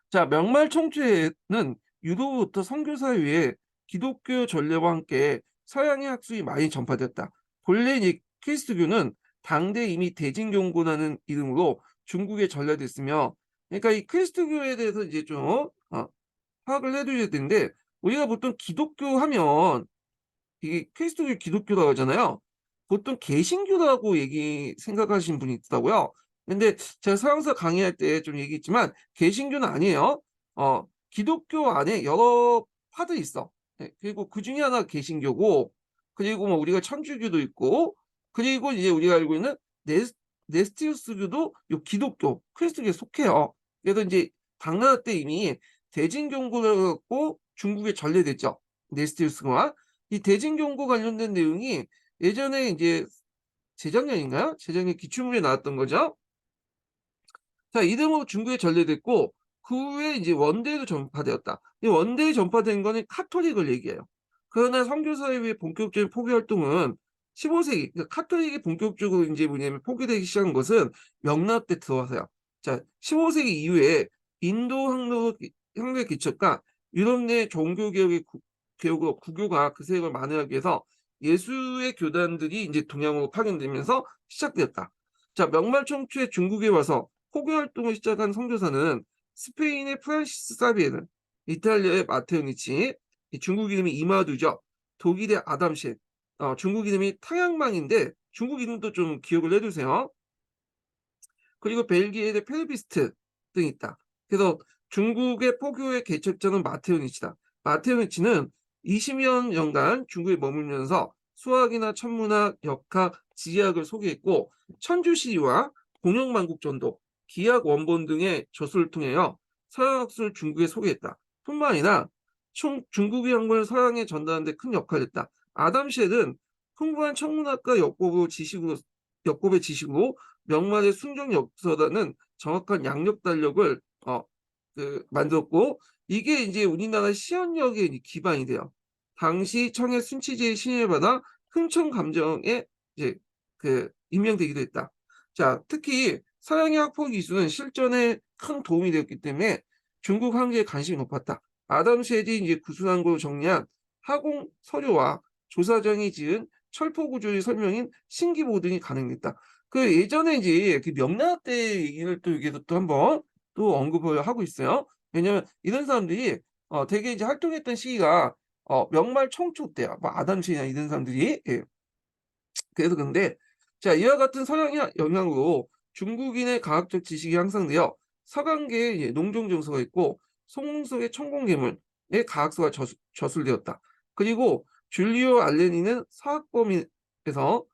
자, 명말 청취에는 유도부터 선교 사회에 기독교 전례와 함께 서양의 학술이 많이 전파되었다. 본래 이 키리스트교는 당대 이미 대진경고라는 이름으로 중국에 전래됐으며, 그러니까 이 키리스트교에 대해서 이제 좀 파악을 해두셔야 되는데, 우리가 보통 기독교 하면 이게 키리스토교 기독교라고 하잖아요. 보통 개신교라고 생각하시는 분이 있더라고요. 근데 제가 서양서 강의할 때 좀 얘기했지만 개신교는 아니에요. 기독교 안에 여러 파들이 있어. 네, 그리고 그 중에 하나가 개신교고, 그리고 뭐 우리가 천주교도 있고, 그리고 이제 우리가 알고 있는 네스티우스교도 요 기독교, 크리스토교에 속해요. 그래서 이제 당나라 때 이미 대진경고를 갖고 중국에 전래됐죠. 네스티우스가. 이 대진경고 관련된 내용이 예전에 이제 재작년인가요? 재작년 기출문에 나왔던 거죠. 자, 이름으로 중국에 전래됐고 그 후에 이제 원대로 전파되었다. 이 원대에 전파된 거는 카톨릭을 얘기해요. 그러나 선교사의 본격적인 포교 활동은 15세기, 그러니까 카톨릭이 본격적으로 이제 뭐냐면 포교되기 시작한 것은 명나라 때 들어와서요. 자, 15세기 이후에 인도 항로의 개척과 유럽 내 종교 개혁의 개혁으로 구교가 그 세력을 만회하기 위해서 예수의 교단들이 이제 동양으로 파견되면서 시작되었다. 자, 명말 청초에 중국에 와서 포교 활동을 시작한 선교사는 스페인의 프란시스 사비에르, 이탈리아의 마테오 니치, 중국 이름이 이마두죠. 독일의 아담 셰, 중국 이름이 탕양망인데 중국 이름도 좀 기억을 해두세요. 그리고 벨기에의 페르비스트 등이 있다. 그래서 중국의 포교의 개척자는 마테오 니치다. 마테오 니치는 20여 년간 중국에 머물면서 수학이나 천문학, 역학, 지리학을 소개했고 천주시와 공영만국전도, 기약 원본 등의 저술을 통하여 서양학술을 중국에 소개했다. 뿐만 아니라 중국의 학문을 서양에 전달하는 데 큰 역할을 했다. 아담 쉘은 풍부한 천문학과 역법의 지식으로 명말의 순정 역사라는 정확한 양력 달력을 만들었고 이게 이제 우리나라 시현력의 기반이 돼요. 당시 청의 순치제의 신임을 받아 흥청 감정에 이제 임명되기도 했다. 자, 특히 서양의 학폭 기술은 실전에 큰 도움이 되었기 때문에 중국 항제에 관심이 높았다. 아담 쉐디 이제 구순한 걸로 정리한 하공 서류와 조사정이 지은 철포 구조의 설명인 신기보 등이 가능했다. 그 예전에 이제 그 명나라 때 얘기를 또 여기서 또 한번 또 언급을 하고 있어요. 왜냐면 이런 사람들이 되게 이제 활동했던 시기가 명말 청초 때야. 뭐 아담시나 이런 사람들이 그래서 근데 자 이와 같은 서양의 영향으로 중국인의 과학적 지식이 향상되어 서강계에 농종 정서가 있고 송웅석의 천공괴물의 과학서가 저술되었다. 그리고 줄리오 알레니는 서학범에서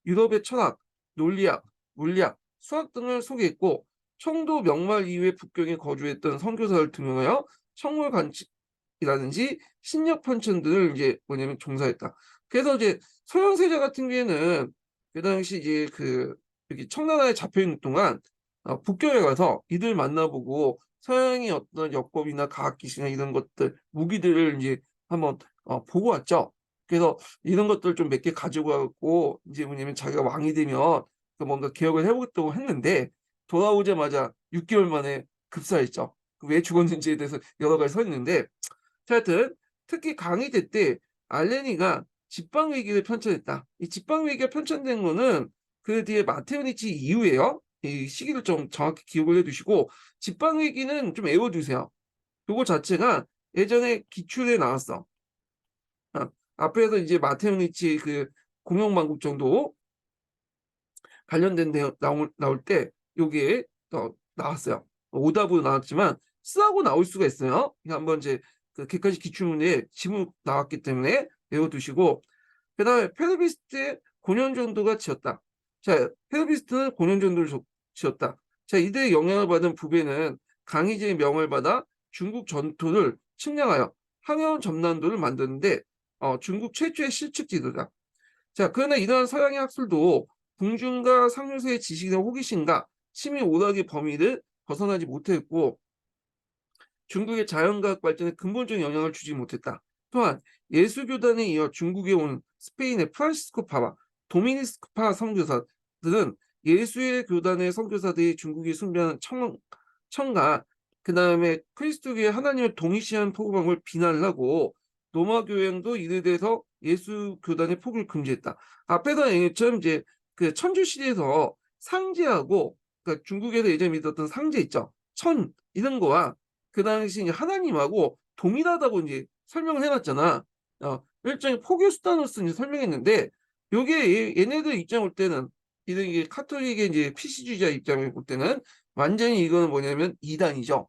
유럽의 철학, 논리학, 물리학, 수학 등을 소개했고 청도 명말 이후에 북경에 거주했던 선교사를 등용하여 청물 관측이라든지 신력 편찬 등을 이제 뭐냐면 종사했다. 그래서 이제 서양세자 같은 경우에는 그 당시 이제 여기 청나라에 잡혀 있는 동안 북경에 가서 이들 만나보고 서양의 어떤 역법이나 과학기술이나 이런 것들 무기들을 이제 한번 보고 왔죠. 그래서 이런 것들 좀 몇 개 가지고 가고 이제 뭐냐면 자기가 왕이 되면 뭔가 개혁을 해보겠다고 했는데 돌아오자마자 6개월 만에 급사했죠. 왜 죽었는지에 대해서 여러 가지 서 있는데 하여튼 특히 강의 때 알레니가 집방위기를 편찬했다. 이 집방위기가 편찬된 거는 그 뒤에 마테오니치 이후에요. 이 시기를 좀 정확히 기억을 해두시고 집방위기는 좀 외워두세요. 그거 자체가 예전에 기출에 나왔어. 앞에서 이제 마테오니치 공영만국 정도 관련된 내용 나올 때 여기에 나왔어요. 오답으로 나왔지만 쓰하고 나올 수가 있어요. 한번 이제 객관식 기출문에 지문 나왔기 때문에 외워두시고 그 다음에 페르비스트의 고년 정도가 지었다. 자, 페르비스트는 고년 정도를 지었다. 자, 이들의 영향을 받은 부배는 강희제의 명을 받아 중국 전토를 측량하여 항해원 점난도를 만드는데 중국 최초의 실측 지도자. 자, 그러나 이러한 서양의 학술도 궁중과 상류세의 지식이나 호기심과 취미 오락의 범위를 벗어나지 못했고 중국의 자연과학 발전에 근본적인 영향을 주지 못했다. 또한 예수교단에 이어 중국에 온 스페인의 프란시스코 파와 도미니스크 파 선교사들은 예수의 교단의 선교사들이 중국이 숭배하는 청과 그 다음에 그리스도교의 하나님을 동일시한 포교방을 비난을 하고 로마 교양도 이에 대해서 예수 교단의 포교를 금지했다. 앞에서 얘기했처럼 이제 그 천주 시대에서 상제하고 그러니까 중국에서 예전에 믿었던 상제 있죠. 천 이런 거와 그 당시 이제 하나님하고 동일하다고 이제 설명을 해놨잖아. 일종의 포교 수단으로서 이제 설명했는데 요게 얘네들 입장 볼 때는 이게 카톨릭의 이제 피시주의자 입장을 볼 때는 완전히 이거는 뭐냐면 이단이죠.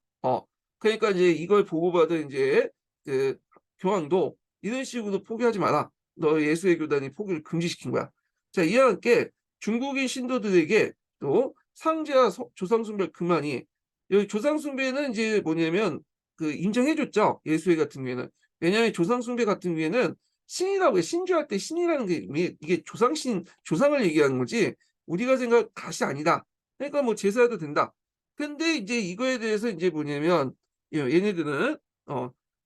그러니까 이제 이걸 보고받은 이제 그 교황도 이런 식으로 포기하지 마라. 너 예수의 교단이 포기를 금지시킨 거야. 자, 이와 함께 중국인 신도들에게 또 상제와 조상숭배 그만이 여기 조상숭배는 이제 뭐냐면 그 인정해줬죠. 예수회 같은 경우에는. 왜냐하면 조상숭배 같은 경우에는 신이라고 해. 신주할 때 신이라는 게 이게 조상신, 조상을 얘기하는 거지 우리가 생각 갓이 아니다. 그러니까 뭐 제사해도 된다. 근데 이제 이거에 대해서 이제 뭐냐면 얘네들은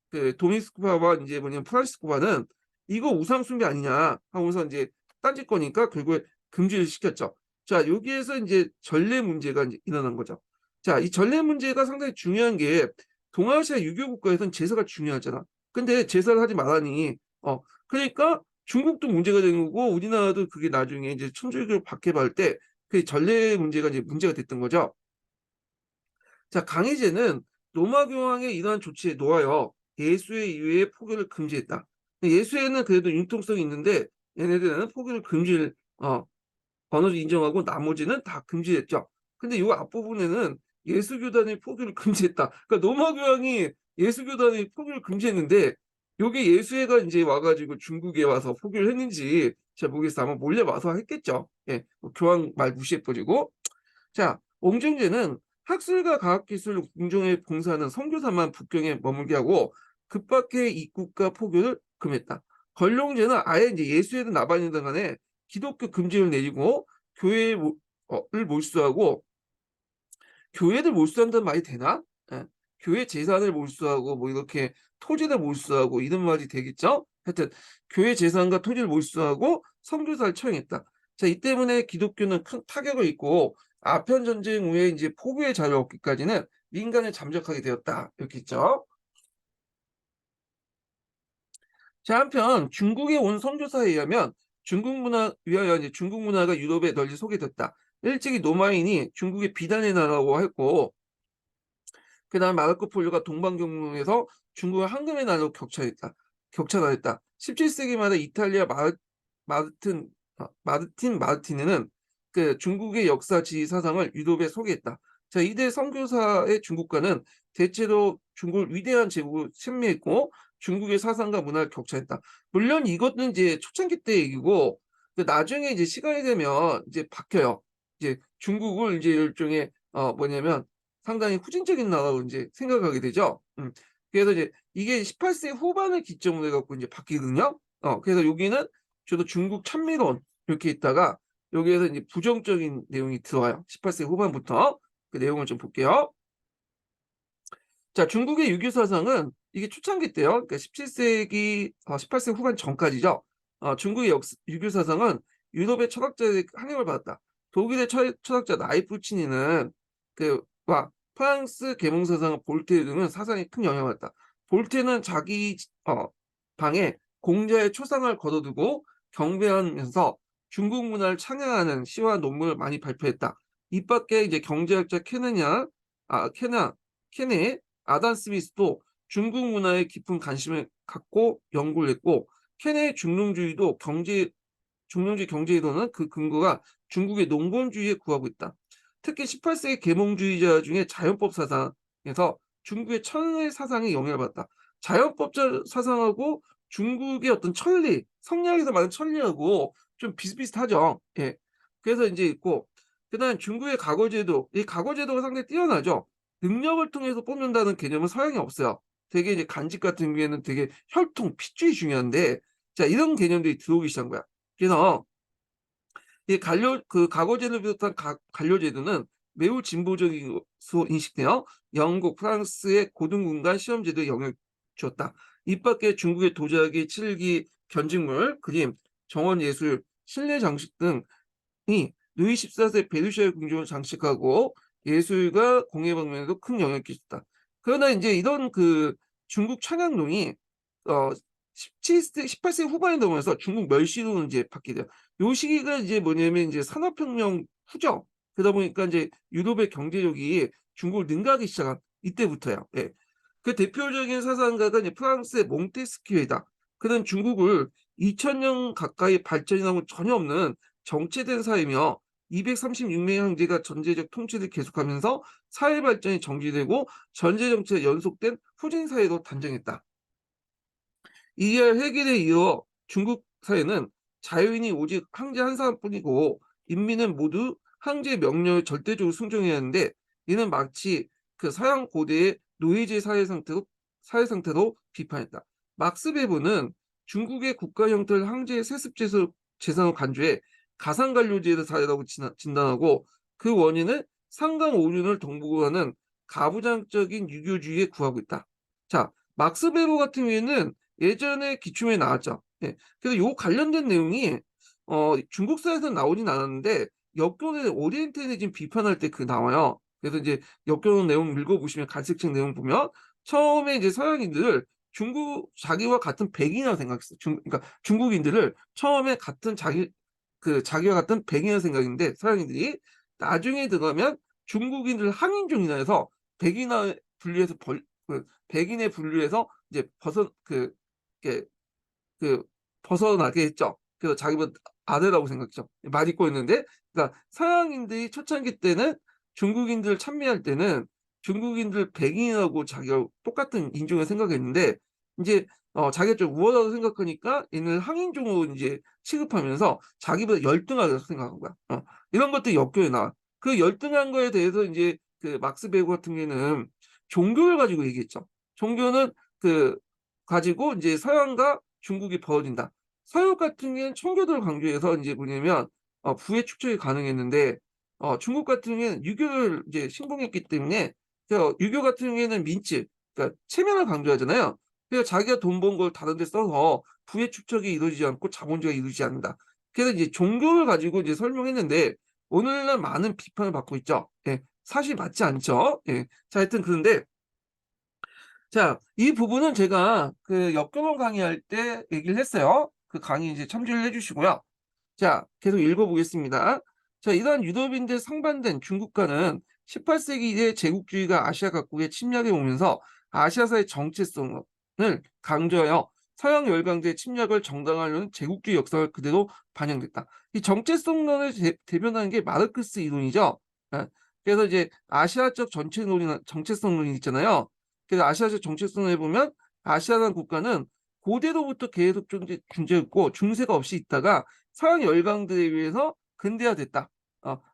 그 도미스코파와 이제 뭐냐면 프란시스코파는 이거 우상 숭배 아니냐 하고서 이제 딴짓 거니까 결국에 금지를 시켰죠. 자, 여기에서 이제 전례 문제가 이제 일어난 거죠. 자, 이 전례 문제가 상당히 중요한 게 동아시아 유교 국가에서는 제사가 중요하잖아. 근데 제사를 하지 말라니 그러니까 중국도 문제가 되는 거고 우리나라도 그게 나중에 이제 천주교를 박해받을 때 그 전례 문제가 이제 문제가 됐던 거죠. 자, 강희제는 로마 교황의 이러한 조치에 놓아요. 예수의 이외의 포교를 금지했다. 예수에는 그래도 융통성이 있는데 얘네들은 포교를 금지를 어느 정도 인정하고 나머지는 다 금지했죠. 근데 이 앞부분에는 예수교단의 포교를 금지했다. 그러니까 로마 교황이 예수교단의 포교를 금지했는데 요게 예수회가 이제 와가지고 중국에 와서 포교를 했는지 잘 모르겠어. 아마 몰래 와서 했겠죠. 예, 뭐 교황 말 무시해버리고. 자, 옹중제는 학술과 과학기술 공정에 봉사하는 선교사만 북경에 머물게 하고 급박해 입국과 포교를 금했다. 걸룡제는 아예 이제 예수에든 나발이든 간에 기독교 금지를 내리고 교회를 몰수하고 교회를 몰수한다는 말이 되나? 예. 교회 재산을 몰수하고 뭐 이렇게 토지를 몰수하고 이런 말이 되겠죠? 하여튼 교회 재산과 토지를 몰수하고 선교사를 처형했다. 자, 이 때문에 기독교는 큰 타격을 입고 아편 전쟁 후에 이제 포교의 자를 얻기까지는 민간에 잠적하게 되었다. 이렇게 있죠. 자, 한편 중국에 온 선교사에 의하면 중국 문화가 유럽에 널리 소개됐다. 일찍이 노마인이 중국의 비단의 나라고 했고 그다음 마르코 폴로가 동방경로에서 중국의 황금의 나라로 격차가했다. 17세기 말에 이탈리아 마르틴 마르틴 마르티네는 그 중국의 역사 지리 사상을 유럽에 소개했다. 자, 이대 선교사의 중국과는 대체로 중국을 위대한 제국으로 찬미했고 중국의 사상과 문화를 격차했다. 물론 이것은 이제 초창기 때 얘기고 나중에 이제 시간이 되면 이제 바뀌어요. 이제 중국을 이제 일종의 뭐냐면 상당히 후진적인 나라로 이제 생각하게 되죠. 그래서 이제 이게 18세 후반을 기점으로 해갖고 이제 바뀌거든요. 그래서 여기는 저도 중국 찬미론 이렇게 있다가 여기에서 이제 부정적인 내용이 들어와요. 18세 후반부터 그 내용을 좀 볼게요. 자, 중국의 유교 사상은 이게 초창기 때요. 그러니까 17세기, 18세 후반 전까지죠. 중국의 유교 사상은 유럽의 철학자의 환영을 받았다. 독일의 철학자 나이프치니는 와 프랑스 계몽 사상 볼테르 등은 사상에 큰 영향을 받았다. 볼테는 자기 방에 공자의 초상을 걸어두고 경배하면서 중국 문화를 찬양하는 시와 논문을 많이 발표했다. 이 밖에 이제 경제학자 케네 아담 스미스도 중국 문화에 깊은 관심을 갖고 연구를 했고 케네의 중농주의 경제이론은 그 근거가 중국의 농건주의에 구하고 있다. 특히 18세기 계몽주의자 중에 자연법 사상에서 중국의 천의 사상에 영향을 받았다. 자연법 사상하고 중국의 어떤 천리, 성리학에서 말하는 천리하고 좀 비슷비슷하죠. 예. 그래서 이제 있고, 그다음 중국의 과거제도, 이 과거제도가 상당히 뛰어나죠. 능력을 통해서 뽑는다는 개념은 서양에 없어요. 되게 이제 간직 같은 경우에는 되게 혈통, 핏줄이 중요한데, 자, 이런 개념들이 들어오기 시작한 거야. 그래서 이 과거제를 비롯한 관료제도는 매우 진보적인 것으로 인식되어 영국, 프랑스의 고등군관 시험제도에 영향을 주었다. 이 밖에 중국의 도자기, 칠기, 견직물, 그림, 정원예술, 실내 장식 등이 루이 14세 베르사유 궁전을 장식하고 예술과 공예 방면에도 큰 영향을 끼쳤다. 그러나 이제 이런 그 중국 청양농이 18세 후반에 넘어서 중국 멸시로 이제 바뀌게 돼요. 요 시기가 이제 뭐냐면 이제 산업혁명 후죠. 그러다 보니까 이제 유럽의 경제력이 중국을 능가하기 시작한 이때부터요. 예. 그 대표적인 사상가가 이제 프랑스의 몽테스키에다. 그는 중국을 2000년 가까이 발전이 나고 전혀 없는 정체된 사회며 236명의 황제가 전제적 통치를 계속하면서 사회 발전이 정지되고 전제 정치가 연속된 후진 사회로 단정했다. 이에 해결에 이어 중국 사회는 자유인이 오직 황제 한 사람뿐이고 인민은 모두 황제의 명령을 절대적으로 순종해야 하는데 이는 마치 그 서양 고대의 노예제 사회 상태로 비판했다. 막스 베버는 중국의 국가 형태를 황제의 세습 재산으로 간주해 가상관료제의 사회라고 진단하고 그 원인은 상강 오륜을 동북하는 가부장적인 유교주의에 구하고 있다. 자, 막스 베버 같은 경우에는 예전에 기초에 나왔죠. 예. 그래서 요 관련된 내용이 중국사에서 나오진 않았는데 역경의 오리엔탈리즘 비판할 때 그 나와요. 그래서 이제 역경 내용 읽어보시면 갈색책 내용 보면 처음에 이제 서양인들을 자기와 같은 백인이라고 생각했어. 그러니까 중국인들을 처음에 자기와 같은 백인이라고 생각했는데 서양인들이 나중에 들어가면 중국인들 항인종이나 해서 백인화 분류해서 백인에 분류해서 이제 이렇게 그 벗어나게 했죠. 그래서 자기보다 아래라고 생각했죠. 많이 입고 있는데, 그러니까 서양인들이 초창기 때는 중국인들 찬미할 때는 중국인들 백인이라고 자기가 똑같은 인종을 생각했는데, 이제 자기가 좀 우월하다고 생각하니까 얘는 항인종으로 이제 취급하면서 자기보다 열등하다고 생각한 거야. 이런 것들이 역교에 나와. 그 열등한 거에 대해서 이제 그 막스 베고 같은 경우에는 종교를 가지고 얘기했죠. 종교는 가지고 이제 서양과 중국이 벌어진다. 서양 같은 경우에는 청교도를 강조해서 이제 뭐냐면 부의 축적이 가능했는데 중국 같은 경우에는 유교를 이제 신봉했기 때문에 유교 같은 경우에는 민츠, 그러니까 체면을 강조하잖아요. 그래서 자기가 돈 번 걸 다른 데 써서 부의 축적이 이루어지지 않고 자본주의가 이루어지지 않는다. 그래서 이제 종교를 가지고 이제 설명했는데 오늘날 많은 비판을 받고 있죠. 예, 사실 맞지 않죠. 예. 자, 하여튼 그런데 자, 이 부분은 제가 그 역경을 강의할 때 얘기를 했어요. 그 강의 이제 참조를 해주시고요. 자, 계속 읽어보겠습니다. 자, 이러한 유럽인들 상반된 중국과는 18세기 이래 제국주의가 아시아 각국에 침략해 오면서 아시아사의 정체성을 강조하여 서양 열강제의 침략을 정당화하려는 제국주의 역사가 그대로 반영됐다. 이 정체성론을 대변하는 게 마르크스 이론이죠. 예, 그래서 이제 아시아적 정체성론이 있잖아요. 그래서 아시아적 정체성을 보면 아시아라는 국가는 고대로부터 계속 존재했고 중세가 없이 있다가 서양 열강들에 의해서 근대화됐다.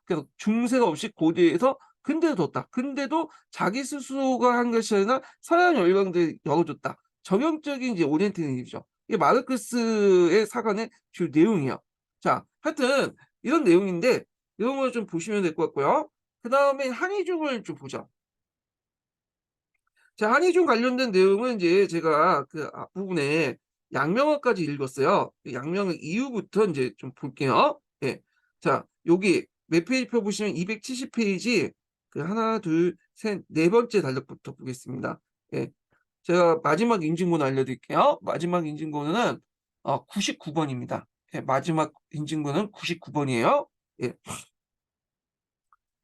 그래서 중세가 없이 고대에서 근대화됐다. 근데도 자기 스스로가 한 것이 아니라 서양 열강들이 열어줬다. 정형적인 이제 오리엔탈리즘이죠. 이게 마르크스의 사관의 주요 내용이에요. 자, 하여튼 이런 내용인데 이런 걸 좀 보시면 될 것 같고요. 그 다음에 한의중을 좀 보죠. 자, 한의중 관련된 내용은 이제 제가 그 앞부분에 양명어까지 읽었어요. 양명어 이후부터 이제 좀 볼게요. 예. 자, 여기 몇 페이지 펴 보시면 270페이지 그 하나, 둘, 셋, 네 번째 단락부터 보겠습니다. 예. 제가 마지막 인증번호 알려드릴게요. 마지막 인증번호는 99번입니다. 예, 마지막 인증번호는 99번이에요. 예.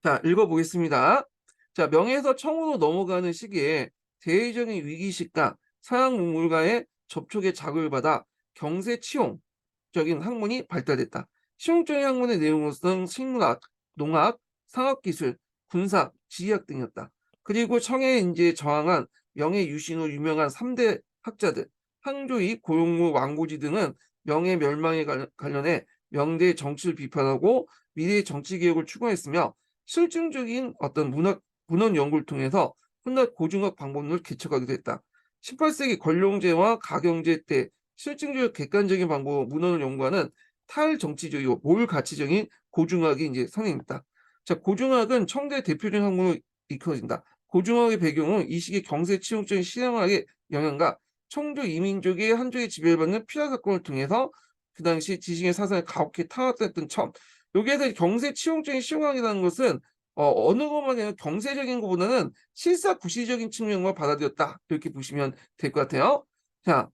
자, 읽어보겠습니다. 자, 명에서 청으로 넘어가는 시기에 대외적인 위기식과 서양 문물과의 접촉의 자극을 받아 경세치용적인 학문이 발달됐다. 실용적인 학문의 내용으로서는 식문학, 농학, 상업기술, 군사, 지리학 등이었다. 그리고 청에 이제 저항한 명예 유신으로 유명한 3대 학자들, 항조이, 고용무, 왕고지 등은 명예 멸망에 관련해 명대의 정치를 비판하고 미래의 정치개혁을 추구했으며 실증적인 어떤 문헌 연구를 통해서 훗날 고중학 방법론을 개척하기도 했다. 18세기 권룡제와 가경제 때 실증적 객관적인 방법 문헌을 연구하는 탈정치적이고 몰가치적인 고중학이 이제 성행했다. 자, 고중학은 청대 대표적인 학문으로 이끌어진다. 고중학의 배경은 이 시기 경세 치용적인 신앙학의 영향과 청조 이민족의 한족의 지배를 받는 피라 사건을 통해서 그 당시 지식의 사상을 가혹히 탄압했던 점. 여기에서 경세 치용적인 신앙이라는 것은 어느 것만이 경세적인 것보다는 실사구시적인 측면만 받아들였다. 이렇게 보시면 될 것 같아요. 자,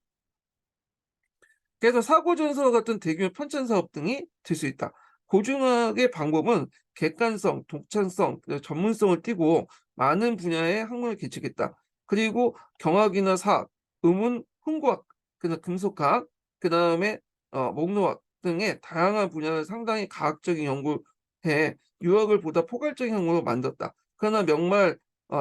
그래서 사고전서 같은 대규모 편찬 사업 등이 될 수 있다. 고중학의 방법은 객관성, 독창성, 전문성을 띠고 많은 분야의 학문을 개척했다. 그리고 경학이나 사학, 음운, 훈과학, 그다음 금속학, 그다음에 목록학 등의 다양한 분야를 상당히 과학적인 연구해 유학을 보다 포괄적인 학문으로 만들었다. 그러나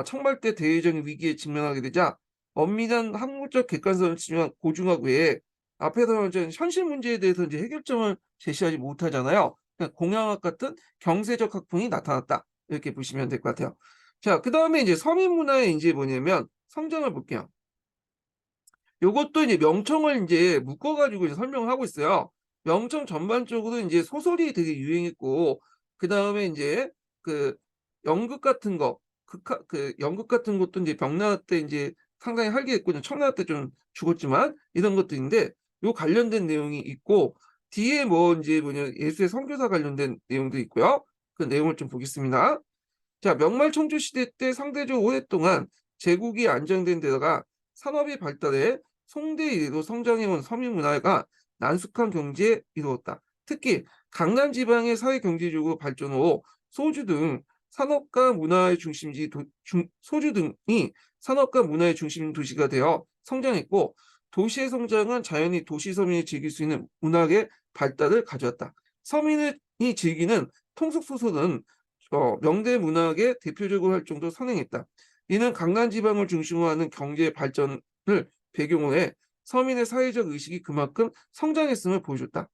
청말 때 대외적인 위기에 직면하게 되자 엄밀한 학문적 객관성을 지닌 고중학 외에 앞에서는 이제 현실 문제에 대해서 이제 해결점을 제시하지 못하잖아요. 그러니까 공양학 같은 경세적 학풍이 나타났다. 이렇게 보시면 될 것 같아요. 자, 그다음에 이제 서민 문화의 이제 뭐냐면 성장을 볼게요. 요것도 이제 명청을 이제 묶어가지고 이제 설명을 하고 있어요. 명청 전반적으로 이제 소설이 되게 유행했고, 그 다음에 이제 그 연극 같은 거, 연극 같은 것도 이제 명나라 때 이제 상당히 활기했고, 청나라 때 좀 죽었지만 이런 것들인데, 요 관련된 내용이 있고, 뒤에 뭐 이제 예수의 선교사 관련된 내용도 있고요. 그 내용을 좀 보겠습니다. 자, 명말 청조 시대 때 상대적으로 오랫동안 제국이 안정된 데다가 산업이 발달해 송대 이래로 성장해온 서민 문화가 난숙한 경제에 이루었다. 특히 강남 지방의 사회 경제적으로 발전 후 소주 등 산업과 문화의 소주 등이 산업과 문화의 중심 도시가 되어 성장했고 도시의 성장은 자연히 도시 서민이 즐길 수 있는 문학의 발달을 가져왔다. 서민이 즐기는 통속 소설은 명대 문학의 대표적으로 할 정도로 선행했다. 이는 강남 지방을 중심으로 하는 경제 발전을 배경으로 해 서민의 사회적 의식이 그만큼 성장했음을 보여줬다.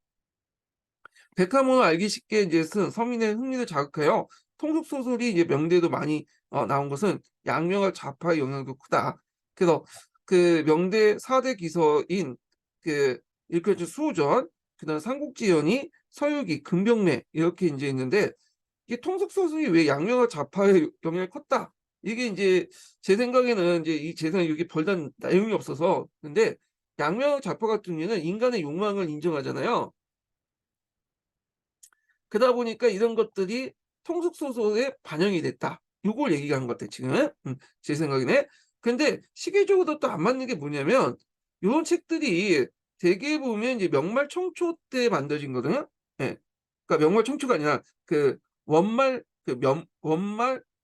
백화문을 알기 쉽게 이제 쓴 서민의 흥미를 자극하여 통속 소설이 이제 명대에도 많이 나온 것은 양명학 좌파의 영향도 크다. 그래서 그 명대 4대 기서인 그 일컬어진 수호전, 그다음 삼국지연이, 서유기, 금병매 이렇게 이제 있는데 이게 통속 소설이 왜 양명학 좌파의 영향이 컸다. 이게 이제 제 생각에는 이제 제 생각에 여기 별다른 내용이 없어서 근데 양명학 좌파 같은 경우에는 인간의 욕망을 인정하잖아요. 그러다 보니까 이런 것들이 통속 소설에 반영이 됐다. 요걸 얘기하는 것 같아 지금. 제 생각에는. 근데 시기적으로 또 안 맞는 게 뭐냐면 요런 책들이 대개 보면 이제 명말 청초 때 만들어진 거거든요. 예. 그러니까 명말 청초가 아니라 그 원말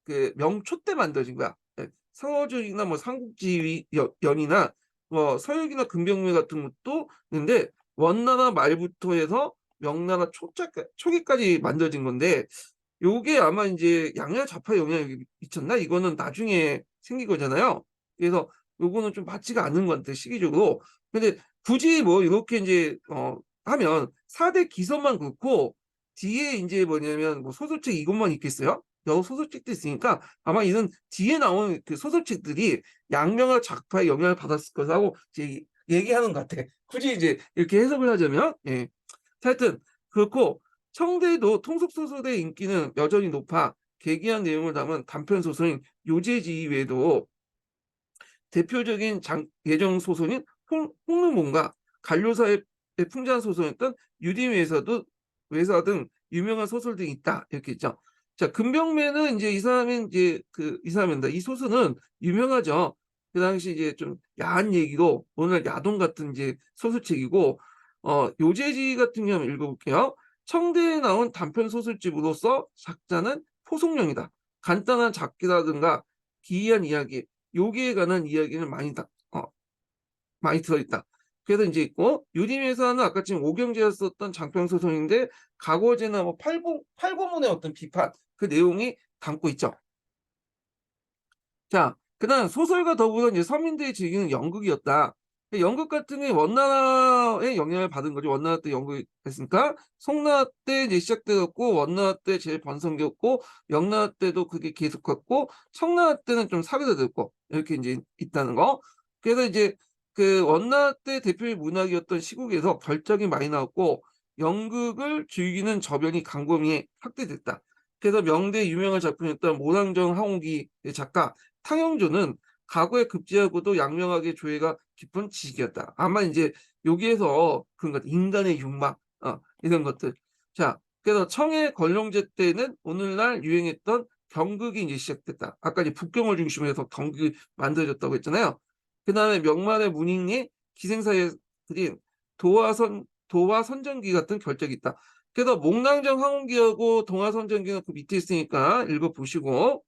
그 명초 때 만들어진 거야. 예. 상어주의나 뭐 삼국지 연이나 뭐 서역이나 금병매 같은 것도 있는데 원나라 말부터 해서 명나라 초기까지 만들어진 건데 요게 아마 이제 양양 좌파 영향이 미쳤나? 이거는 나중에 생긴 거잖아요. 그래서 요거는 좀 맞지가 않는 것 같아요, 시기적으로. 근데 굳이 뭐 이렇게 이제 하면 4대 기서만 그렇고 뒤에 이제 뭐냐면 뭐 소설책 이것만 있겠어요? 여러 소설책도 있으니까 아마 이런 뒤에 나오는 그 소설책들이 양명학 좌파의 영향을 받았을 거라고 이제 얘기하는 것 같아. 굳이 이제 이렇게 해석을 하자면, 예. 하여튼 그렇고 청대도 통속소설의 인기는 여전히 높아 계기한 내용을 담은 단편 소설인 요제지 외에도 대표적인 예정 소설인 홍릉봉과 간료사의 풍자한 소설이었던 외사 등 유명한 소설들이 있다 이렇게 있죠. 자, 금병매는 이제 이 사람입니다. 이 소설은 유명하죠. 그 당시 이제 좀 야한 얘기로 오늘 야동 같은 이제 소설책이고 요재지 같은 경우 한번 읽어볼게요. 청대에 나온 단편 소설집으로서 작자는 포송령이다. 간단한 작기라든가 기이한 이야기, 요기에 관한 이야기는 많이 들어있다. 그래서 이제 있고 유림회사는 아까 지금 오경재가 썼던 장편 소설인데 각오제나 뭐 팔고문의 어떤 비판 그 내용이 담고 있죠. 자, 그다음 소설과 더불어 이제 서민들이 즐기는 연극이었다. 연극 같은 게 원나라의 영향을 받은 거죠. 원나라 때 연극이 됐으니까 송나라 때 이제 시작되었고 원나라 때 제일 번성되었고 명나라 때도 그게 계속했고 청나라 때는 좀 사그라들었고 이렇게 이제 있다는 거. 그래서 이제 그 원나라 때 대표의 문학이었던 시국에서 결작이 많이 나왔고 연극을 즐기는 저변이 광범위에 확대됐다. 그래서 명대 유명한 작품이었던 모랑정 항옥이 작가 탕영조는 과거에 급제하고도 양명하게 조예가 깊은 지식이었다. 아마 이제 여기에서 그런 것, 인간의 욕망, 이런 것들. 자, 그래서 청해 권룡제 때는 오늘날 유행했던 경극이 이제 시작됐다. 아까 이제 북경을 중심으로 해서 경극이 만들어졌다고 했잖아요. 그 다음에 명만의 문익리 기생사에 그린 도화선전기 같은 결적이 있다. 그래서 목랑정 황혼기하고 동화선전기는 그 밑에 있으니까 읽어보시고.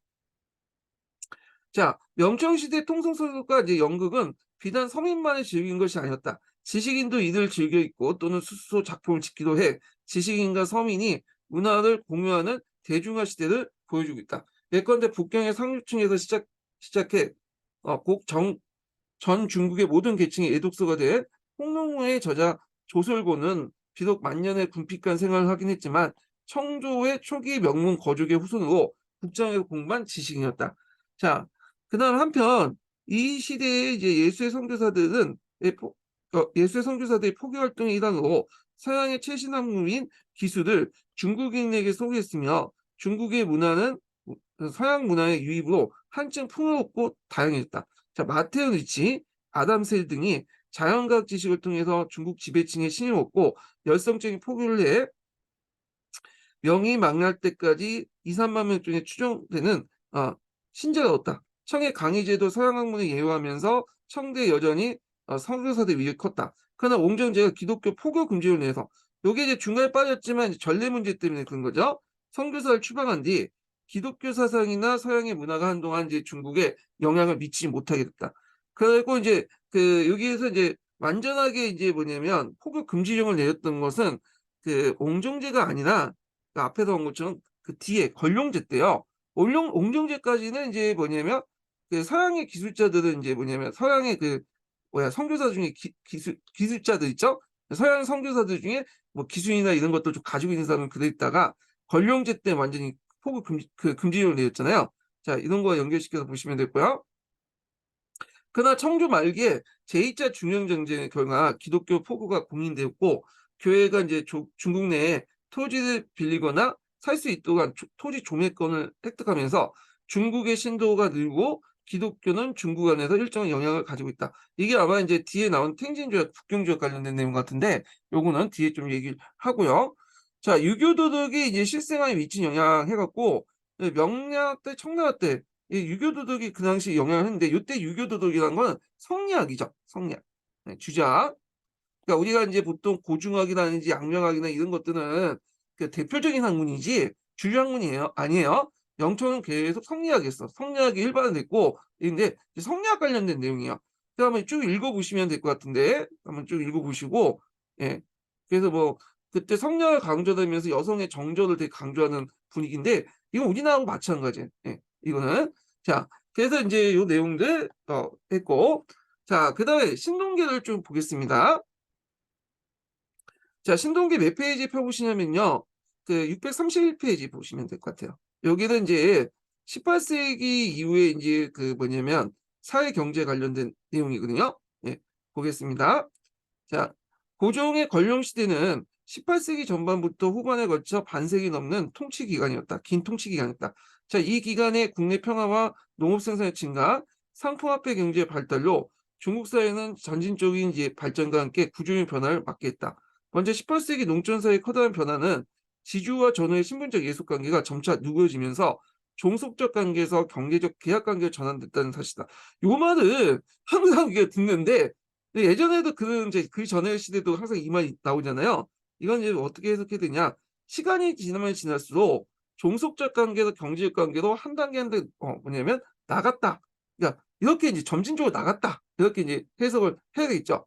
자, 명청시대 통성서술과 이제 연극은 비단 서민만이 즐긴 것이 아니었다. 지식인도 이들 즐겨 읽고 또는 스스로 작품을 짓기도 해 지식인과 서민이 문화를 공유하는 대중화 시대를 보여주고 있다. 예컨대 북경의 상류층에서 시작해 전 중국의 모든 계층의 애독서가 된 홍롱호의 저자 조설고는 비록 만년의 군핍간 생활을 하긴 했지만 청조의 초기 명문 거족의 후손으로 국장에서 공부한 지식인이었다. 자, 그다음 한편 이 시대의 이제 예수의 선교사들의 포교 활동의 일환으로 서양의 최신 학문인 기술을 중국인에게 소개했으며 중국의 문화는 서양 문화의 유입으로 한층 풍요롭고 다양해졌다. 자, 마테오 리치, 아담 셀 등이 자연과학 지식을 통해서 중국 지배층에 신을 얻고 열성적인 포교를 해 명이 망랄 때까지 2, 3만 명 중에 추정되는 신자가 얻다. 청의 강의제도 서양 학문을 예우하면서 청대 여전히 선교사들 위에 컸다. 그러나 옹정제가 기독교 포교 금지를 내서 요게 이제 중간에 빠졌지만 전례 문제 때문에 그런 거죠. 선교사를 추방한 뒤 기독교 사상이나 서양의 문화가 한동안 이제 중국에 영향을 미치지 못하게 됐다. 그리고 이제 여기에서 이제 완전하게 이제 뭐냐면 포교 금지령을 내렸던 것은 옹정제가 아니라 앞에서 온 것처럼 그 뒤에 권룡제 때요. 옹정제까지는 이제 뭐냐면 서양의 기술자들은 이제 뭐냐면 서양의 선교사 중에 기술자들 있죠? 서양 선교사들 중에 뭐 기술이나 이런 것도 좀 가지고 있는 사람은 그래 있다가 권룡제 때 완전히 포교 금지령을 내렸잖아요. 자, 이런 거 연결시켜서 보시면 되고요. 그러나 청조 말기에 제2차 중영전쟁의 결과 기독교 포교가 공인되었고 교회가 이제 중국 내에 토지를 빌리거나 살 수 있도록 한 토지 종회권을 획득하면서 중국의 신도가 늘고 기독교는 중국 안에서 일정한 영향을 가지고 있다. 이게 아마 이제 뒤에 나온 탱진조약, 북경조약 관련된 내용 같은데 요거는 뒤에 좀 얘기를 하고요. 자, 유교 도덕이 이제 실생활에 미친 영향 해갖고 명량 때, 청나라 때 이 유교 도덕이 그 당시 영향을 했는데 이때 유교 도덕이라는 건 성리학이죠. 성리학. 네, 주작. 그러니까 우리가 이제 보통 고중학이라든지 양명학이나 이런 것들은 그 대표적인 학문이지 주류 학문이에요. 아니에요. 영초는 계속 성리학이었어. 성리학이 일반화됐고 근데 성리학 관련된 내용이에요. 그 한번 쭉 읽어보시면 될 것 같은데 한번 쭉 읽어보시고 예. 그래서 뭐 그때 성리학을 강조하면서 여성의 정조를 되게 강조하는 분위기인데 이건 우리나라하고 마찬가지예요. 예. 이거는 자 그래서 이제 요 내용들 했고 자 그다음에 신동계를 좀 보겠습니다. 자, 신동기 몇 페이지 펴보시냐면요. 631페이지 보시면 될 것 같아요. 여기는 이제 18세기 이후에 이제 뭐냐면 사회 경제 관련된 내용이거든요. 예, 보겠습니다. 자, 고종의 권룡 시대는 18세기 전반부터 후반에 걸쳐 반세기 넘는 통치 기간이었다. 긴 통치 기간이었다. 자, 이 기간에 국내 평화와 농업 생산의 증가, 상품 화폐 경제의 발달로 중국 사회는 전진적인 이제 발전과 함께 구조의 변화를 맞게 했다. 먼저 18세기 농촌 사회의 커다란 변화는 지주와 전후의 신분적 예속 관계가 점차 누그러지면서 종속적 관계에서 경제적 계약 관계로 전환됐다는 사실이다. 요 말을 항상 이게 듣는데 예전에도 이제 그 전의 시대도 항상 이 말이 나오잖아요. 이건 이제 어떻게 해석해야 되냐? 시간이 지나면 지날수록 종속적 관계에서 경제적 관계로 한 단계 한 단계 뭐냐면 나갔다. 그러니까 이렇게 이제 점진적으로 나갔다. 이렇게 이제 해석을 해야 되겠죠.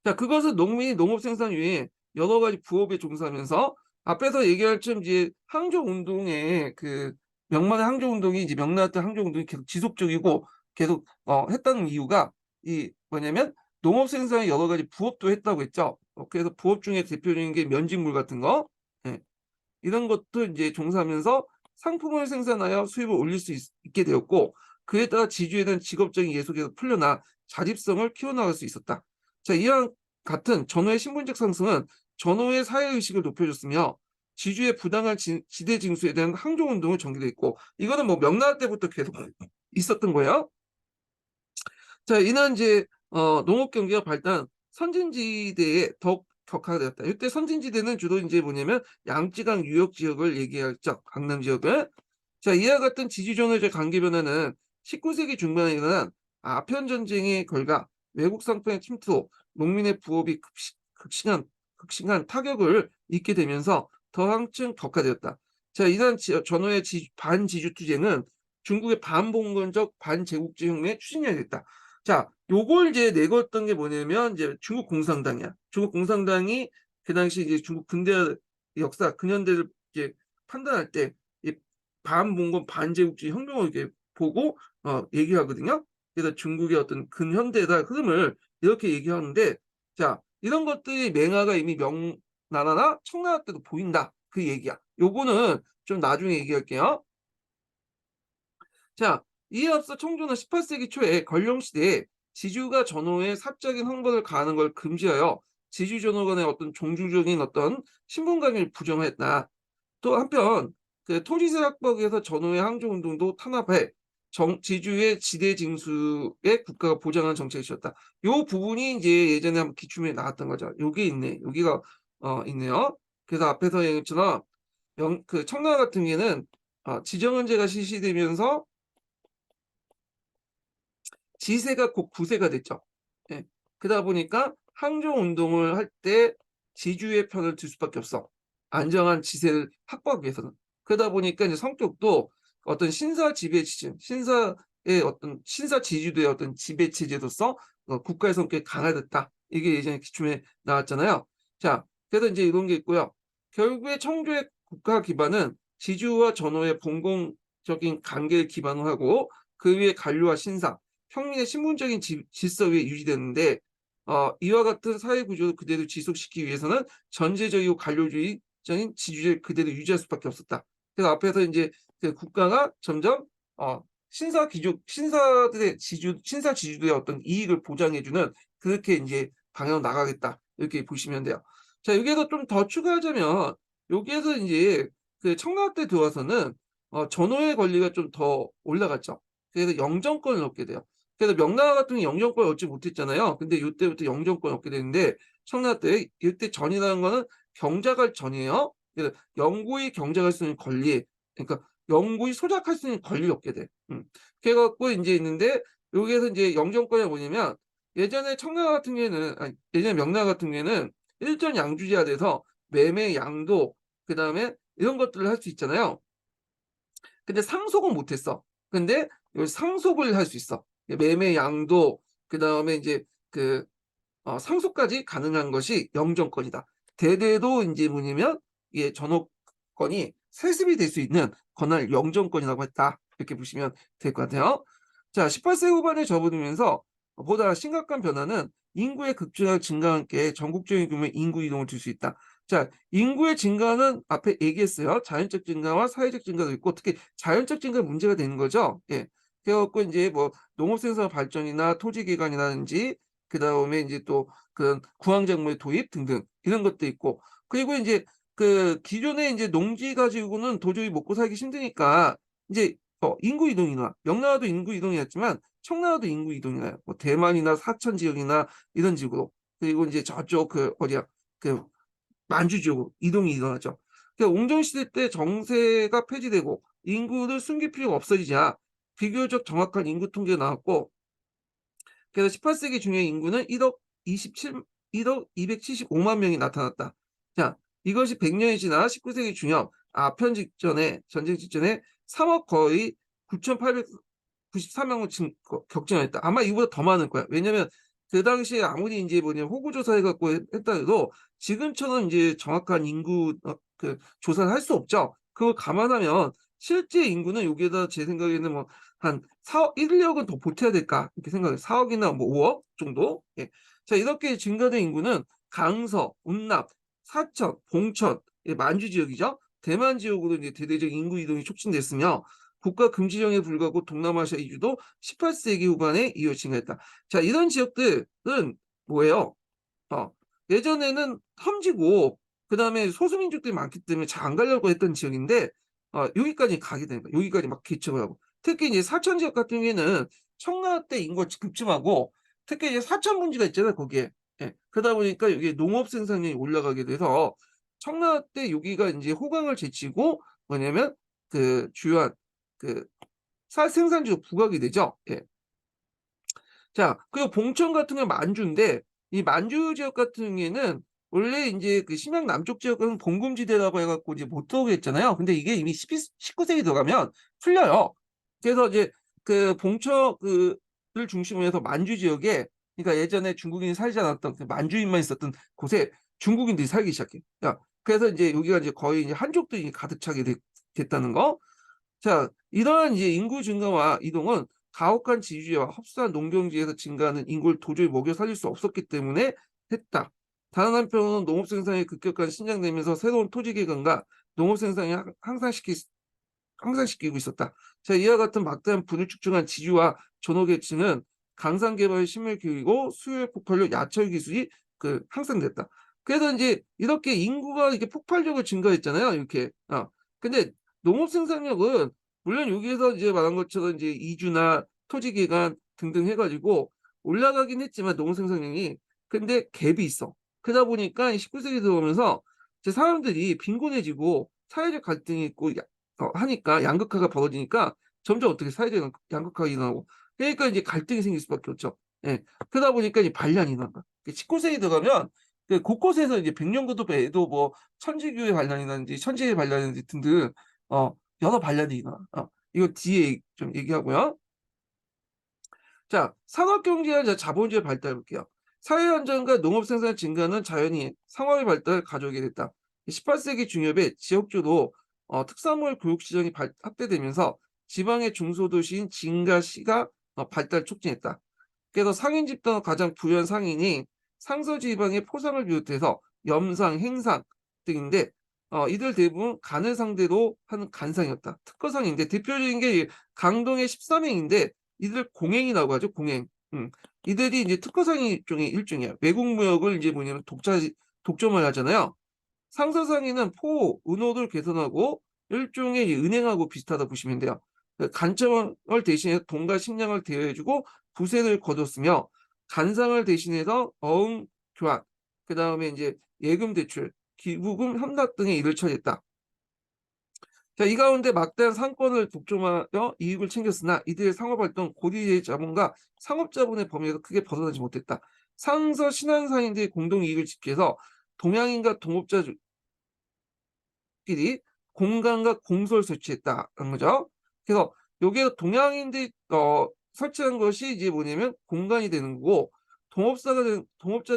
자, 그것은 농민이 농업 생산 외에 여러 가지 부업에 종사하면서 앞에서 얘기할 좀 이제 항조 운동의 명만의 항조 운동이 이제 명나라때 항조 운동이 계속 지속적이고 계속 했다는 이유가 이 뭐냐면 농업 생산에 여러 가지 부업도 했다고 했죠. 그래서 부업 중에 대표적인 게 면직물 같은 거 예, 이런 것도 이제 종사하면서 상품을 생산하여 수입을 올릴 수 있게 되었고 그에 따라 지주에 대한 직업적인 예속에서 풀려나 자립성을 키워나갈 수 있었다. 자, 이와 같은 전후의 신분적 상승은 전후의 사회의식을 높여줬으며 지주의 부당한 지대 징수에 대한 항종운동을 전개됐고 이거는 뭐 명나라 때부터 계속 있었던 거예요. 자, 이는 이제 농업 경기가 발달 선진지대에 더욱 격화되었다. 이때 선진지대는 주로 이제 뭐냐면 양쯔강 유역 지역을 얘기하죠. 강남 지역을. 자, 이와 같은 지지존의 관계 변화는 19세기 중반에 일어난 아편 전쟁의 결과 외국 상품의 침투, 농민의 부업이 극심한 타격을 입게 되면서 더 한층 격화되었다. 자, 이러한 전후의 반지주 투쟁은 중국의 반봉건적 반제국주의 혁명의 추진력이 됐다. 자, 요걸 이제 내걸었던 게 뭐냐면 이제 중국 공산당이야. 중국 공산당이 그 당시 이제 중국 근대 역사 근현대를 이제 판단할 때 이 반봉건 반제국주의 혁명을 이렇게 보고 얘기하거든요. 그래서 중국의 어떤 근현대의 흐름을 이렇게 얘기하는데, 자, 이런 것들이 맹아가 이미 명나라나 청나라 때도 보인다. 그 얘기야. 요거는 좀 나중에 얘기할게요. 자, 이에 앞서 청조는 18세기 초에 건령시대에 지주가 전호에 사적인 황벌을 가하는 걸 금지하여 지주 전호 간의 어떤 종주적인 어떤 신분관계를 부정했다. 또 한편 그 토지세락법에서 전후의 항저운동도 탄압해 지주의 지대 징수에 국가가 보장하는 정책이었다. 요 부분이 이제 예전에 한번 기출문에 나왔던 거죠. 요게 있네. 여기가 있네요. 그래서 앞에서 얘기한 것처럼 그 청나라 같은 경우에는 지정헌제가 실시되면서 지세가 곧 구세가 됐죠. 예. 그러다 보니까 항저운동을 할 때 지주의 편을 들 수밖에 없어. 안정한 지세를 확보하기 위해서는. 그러다 보니까 이제 성격도 어떤 신사 지배 체제, 신사의 어떤 신사 지주도의 어떤 지배 체제로서 국가의 성격이 강화됐다. 이게 예전에 기출에 나왔잖아요. 자, 그래서 이제 이런 게 있고요. 결국에 청조의 국가 기반은 지주와 전호의 봉공적인 관계를 기반으로 하고 그 위에 관료와 신사, 평민의 신분적인 질서 위에 유지되는데, 이와 같은 사회 구조를 그대로 지속시키기 위해서는 전제적이고 관료주의적인 지주제를 그대로 유지할 수밖에 없었다. 그래서 앞에서 이제 그 국가가 점점 신사들의 신사 지주들의 어떤 이익을 보장해주는 그렇게 이제 방향으로 나가겠다. 이렇게 보시면 돼요. 자, 여기에서 좀 더 추가하자면 여기에서 이제 그 청나라 때 들어와서는 전호의 권리가 좀 더 올라갔죠. 그래서 영정권을 얻게 돼요. 그래서 명나라 같은 경우 영정권을 얻지 못했잖아요. 근데 이때부터 영정권을 얻게 되는데 청나라 때 이때 전이라는 거는 경작할 전이에요. 그래서 영구히 경작할 수 있는 권리, 그러니까 영구히 소작할 수 있는 권리를 얻게 돼. 그래갖고 이제 있는데 여기에서 이제 영정권이 뭐냐면 예전에 청나라 같은 경우에는 예전에 명나라 같은 경우에는 일전 양주지가 돼서 매매, 양도, 그 다음에 이런 것들을 할 수 있잖아요. 근데 상속은 못했어. 근데 요 상속을 할 수 있어. 매매 양도 그다음에 이제 그 상속까지 가능한 것이 영정권이다. 대대도 이제 뭐냐면 이게 전업권이 세습이 될 수 있는 권한을 영정권이라고 했다. 이렇게 보시면 될 것 같아요. 자, 18세기 후반에 접어들면서 보다 심각한 변화는 인구의 급증과 증가와 함께 전국적인 규모의 인구 이동을 줄 수 있다. 자, 인구의 증가는 앞에 얘기했어요. 자연적 증가와 사회적 증가도 있고 특히 자연적 증가가 문제가 되는 거죠. 예. 그래갖고 이제 뭐 농업생산 발전이나 토지기관이라든지 그다음에 이제 또 그 구황작물의 도입 등등 이런 것도 있고, 그리고 이제 그 기존에 이제 농지 가지고는 도저히 먹고 살기 힘드니까 이제 인구 이동이나 명나라도 인구 이동이었지만 청나라도 인구 이동이나요. 뭐 대만이나 사천 지역이나 이런 지역으로, 그리고 이제 저쪽 그 어디야 그 만주 지역으로 이동이 일어나죠. 그러니까 옹정시대 때 정세가 폐지되고 인구를 숨길 필요가 없어지자 비교적 정확한 인구 통계가 나왔고, 그래서 18세기 중에 인구는 1억 275만 명이 나타났다. 자, 이것이 100년이 지나 19세기 중엽 아편 직전에 전쟁 직전에 3억 거의 9,894명을 격증했다. 아마 이보다 더 많을 거야. 왜냐면 그 당시에 아무리 이제 뭐냐 호구 조사해갖고 했다 해도 지금처럼 이제 정확한 인구 그 조사를 할 수 없죠. 그걸 감안하면 실제 인구는 여기에다 제 생각에는 뭐 한 4억, 1억은 더 보태야 될까 이렇게 생각해요. 4억이나 뭐 5억 정도. 예. 자, 이렇게 증가된 인구는 강서, 운납, 사천, 봉천, 만주 지역이죠. 대만 지역으로 이제 대대적인 인구 이동이 촉진됐으며 국가 금지령에 불구하고 동남아시아 이주도 18세기 후반에 이어 증가했다. 자, 이런 지역들은 뭐예요? 어, 예전에는 험지고 그다음에 소수민족들이 많기 때문에 잘 안 가려고 했던 지역인데 여기까지 가게 되는 거야. 여기까지 막 개척을 하고, 특히 이제 사천 지역 같은 경우에는 청나라 때 인구가 급증하고 특히 이제 사천 분지가 있잖아요 거기에. 예. 그러다 보니까 여기 농업 생산량이 올라가게 돼서 청나라 때 여기가 이제 호강을 제치고 뭐냐면 그 주요한 그 생산지로 부각이 되죠. 예. 자, 그리고 봉천 같은 경우는 만주인데 이 만주 지역 같은 경우에는 원래 이제 그 심양 남쪽 지역은 봉금지대라고 해갖고 이제 못 들어오게 했잖아요. 근데 이게 이미 19세기 들어가면 풀려요. 그래서 이제 그 봉천 그를 중심으로 해서 만주 지역에, 그러니까 예전에 중국인이 살지 않았던 그 만주인만 있었던 곳에 중국인들이 살기 시작해요. 야, 그래서 이제 여기가 이제 거의 이제 한족들이 가득 차게 됐다는 거. 자, 이러한 이제 인구 증가와 이동은 가혹한 지주와 흡사한 농경지에서 증가하는 인구를 도저히 먹여 살릴 수 없었기 때문에 했다. 다른 한편으로는 농업 생산이 급격한 신장되면서 새로운 토지 개간과 농업 생산이 향상시키고 있었다. 자, 이와 같은 막대한 분을 축적한 지주와 전호계층은 강산 개발에 힘을 기울이고 수요의 폭발로 야철 기술이 향상됐다. 그래서 이제 이렇게 인구가 이렇게 폭발적으로 증가했잖아요. 이렇게. 근데 농업 생산력은 물론 여기에서 이제 말한 것처럼 이제 이주나 토지 개간 등등 해가지고 올라가긴 했지만 농업 생산량이, 근데 갭이 있어. 그러다 보니까 19세기 들어오면서 이제 사람들이 빈곤해지고 사회적 갈등이 있고 하니까 양극화가 벌어지니까 점점 어떻게 사회적 양극화가 일어나고, 그러니까 이제 갈등이 생길 수밖에 없죠. 예. 그러다 보니까 이제 반란이 일어난 거야. 19세기 들어가면 그 곳곳에서 이제 백년고도 배에도 뭐 천지교회 반란이라든지 천지의 반란이라든지 등등 여러 반란이 일어나. 이거 뒤에 좀 얘기하고요. 자, 산업경제와 자본주의 발달 볼게요. 사회안정과 농업생산 증가는 자연히 상업의 발달을 가져오게 됐다. 18세기 중엽에 지역주로 특산물 교육시장이 확대되면서 지방의 중소도시인 진가시가 발달 촉진했다. 그래서 상인 집단의 가장 부유한 상인이 상서지방의 포상을 비롯해서 염상, 행상 등인데 이들 대부분 간을 상대로 하는 간상이었다. 특허상인데 대표적인 게 강동의 13행인데 이들 공행이라고 하죠. 공행. 이들이 이제 특허상이 일종이야. 외국 무역을 이제 뭐냐면 독점을 하잖아요. 상서상인은 은호를 개선하고 일종의 은행하고 비슷하다 보시면 돼요. 간청을 대신해 돈과 식량을 대여해주고 부세를 거뒀으며, 간상을 대신해서 어음 교환, 그 다음에 이제 예금 대출, 기부금 협락 등의 일을 처리했다. 자, 이 가운데 막대한 상권을 독점하여 이익을 챙겼으나 이들의 상업활동, 고리의 자본과 상업자본의 범위에서 크게 벗어나지 못했다. 상서 신한상인들의 공동이익을 지켜서 동양인과 동업자끼리 공간과 공소를 설치했다는 거죠. 그래서 여기에 동양인들이 설치한 것이 이제 뭐냐면 공간이 되는 거고, 동업자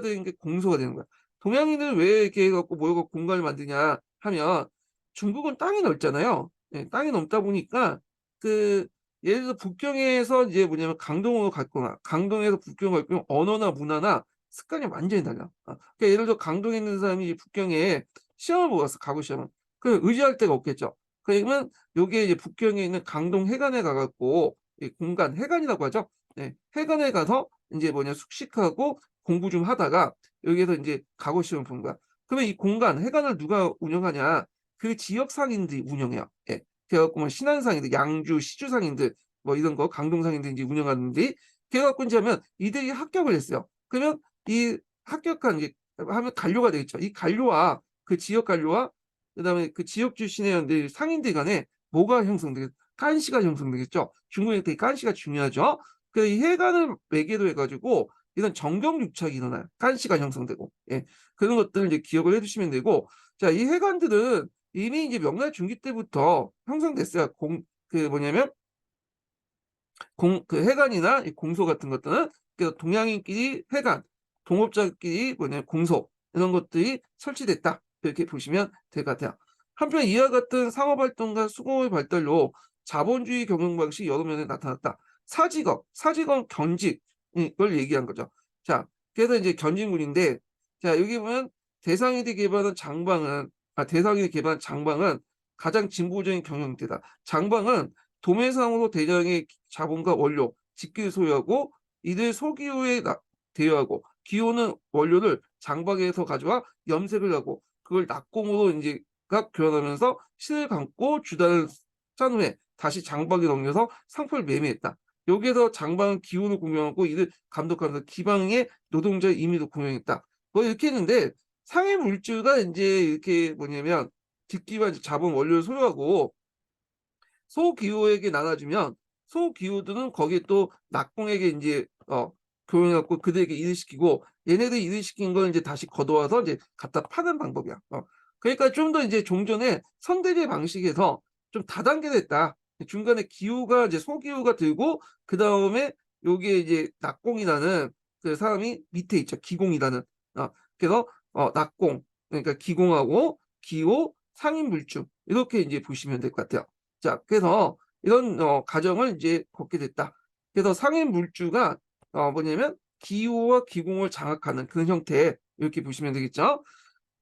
되는 게 공소가 되는 거야. 동양인은 왜 이렇게 해갖고 모여갖고 공간을 만드냐 하면 중국은 땅이 넓잖아요. 네, 땅이 넓다 보니까 예를 들어 북경에서 이제 뭐냐면 강동으로 갔거나 강동에서 북경을 갔거나 언어나 문화나 습관이 완전히 달라. 그러니까 예를 들어 강동에 있는 사람이 북경에 시험을 보고 갔어. 가고 시험을. 그 의지할 데가 없겠죠. 그러면 여기에 이제 북경에 있는 강동 해관에 가갖고 이 공간 해관이라고 하죠. 네, 해관에 가서 이제 숙식하고 공부 좀 하다가 여기에서 이제 가고 시험을 본 거야. 그러면 이 공간 해관을 누가 운영하냐? 그 지역 상인들이 운영해요. 예. 그래갖고 뭐 신안 상인들, 양주, 시주 상인들 뭐 이런 거 강동 상인들이 이제 운영하는데, 그래갖고 이제 하면 이들이 합격을 했어요. 그러면 이 합격한 게 하면 관료가 되겠죠. 이 관료와 그 지역 관료와 그다음에 그 지역 출신의 상인들 간에 뭐가 형성되겠죠? 깐시가 형성되겠죠. 중국에 되게 깐시가 중요하죠. 그래서 이 해관을 매개로 해가지고 이런 정경유착이 일어나요. 깐시가 형성되고, 예. 그런 것들을 이제 기억을 해두시면 되고, 자, 이 해관들은 이미 이제 명나라 중기 때부터 형성됐어요. 뭐냐면 그 해관이나 이 공소 같은 것들은, 그래서 동양인끼리 해관, 동업자끼리 공소, 이런 것들이 설치됐다. 이렇게 보시면 될 것 같아요. 한편 이와 같은 상업활동과 수공의 발달로 자본주의 경영 방식이 여러 면에 나타났다. 사직업 견직, 이걸 얘기한 거죠. 자, 그래서 이제 견직문인데, 자, 여기 보면 대상인이 개발한 장방은 가장 진보적인 경영대다. 장방은 도매상으로 대량의 자본과 원료, 직기를 소유하고 이들 소기호에 대여하고, 기호는 원료를 장박에서 가져와 염색을 하고 그걸 낙공으로 이제 교환하면서 실을 감고 주단을 짠 후에 다시 장박에 넘겨서 상품을 매매했다. 여기에서 장방은 기호를 공유하고 이를 감독하면서 기방의 노동자의 임의도 공유했다. 뭐 이렇게 했는데, 상해 물주가 이제 이렇게 뭐냐면 직기와 자본 원료를 소유하고 소기후에게 나눠주면 소기후들은 거기에 또 낙공에게 이제 교육해갖고 그들에게 일을 시키고 얘네들이 일을 시킨 걸 이제 다시 걷어와서 이제 갖다 파는 방법이야. 그러니까 좀 더 이제 종전의 선대제 방식에서 좀 다단계됐다. 중간에 기후가 이제 소기후가 들고 그 다음에 여기에 이제 낙공이라는 그 사람이 밑에 있죠. 기공이라는. 그래서 낙공 그러니까 기공하고 기호 상인 물주 이렇게 이제 보시면 될 것 같아요. 자, 그래서 이런 과정을 이제 걷게 됐다. 그래서 상인 물주가 뭐냐면 기호와 기공을 장악하는 그런 형태 이렇게 보시면 되겠죠.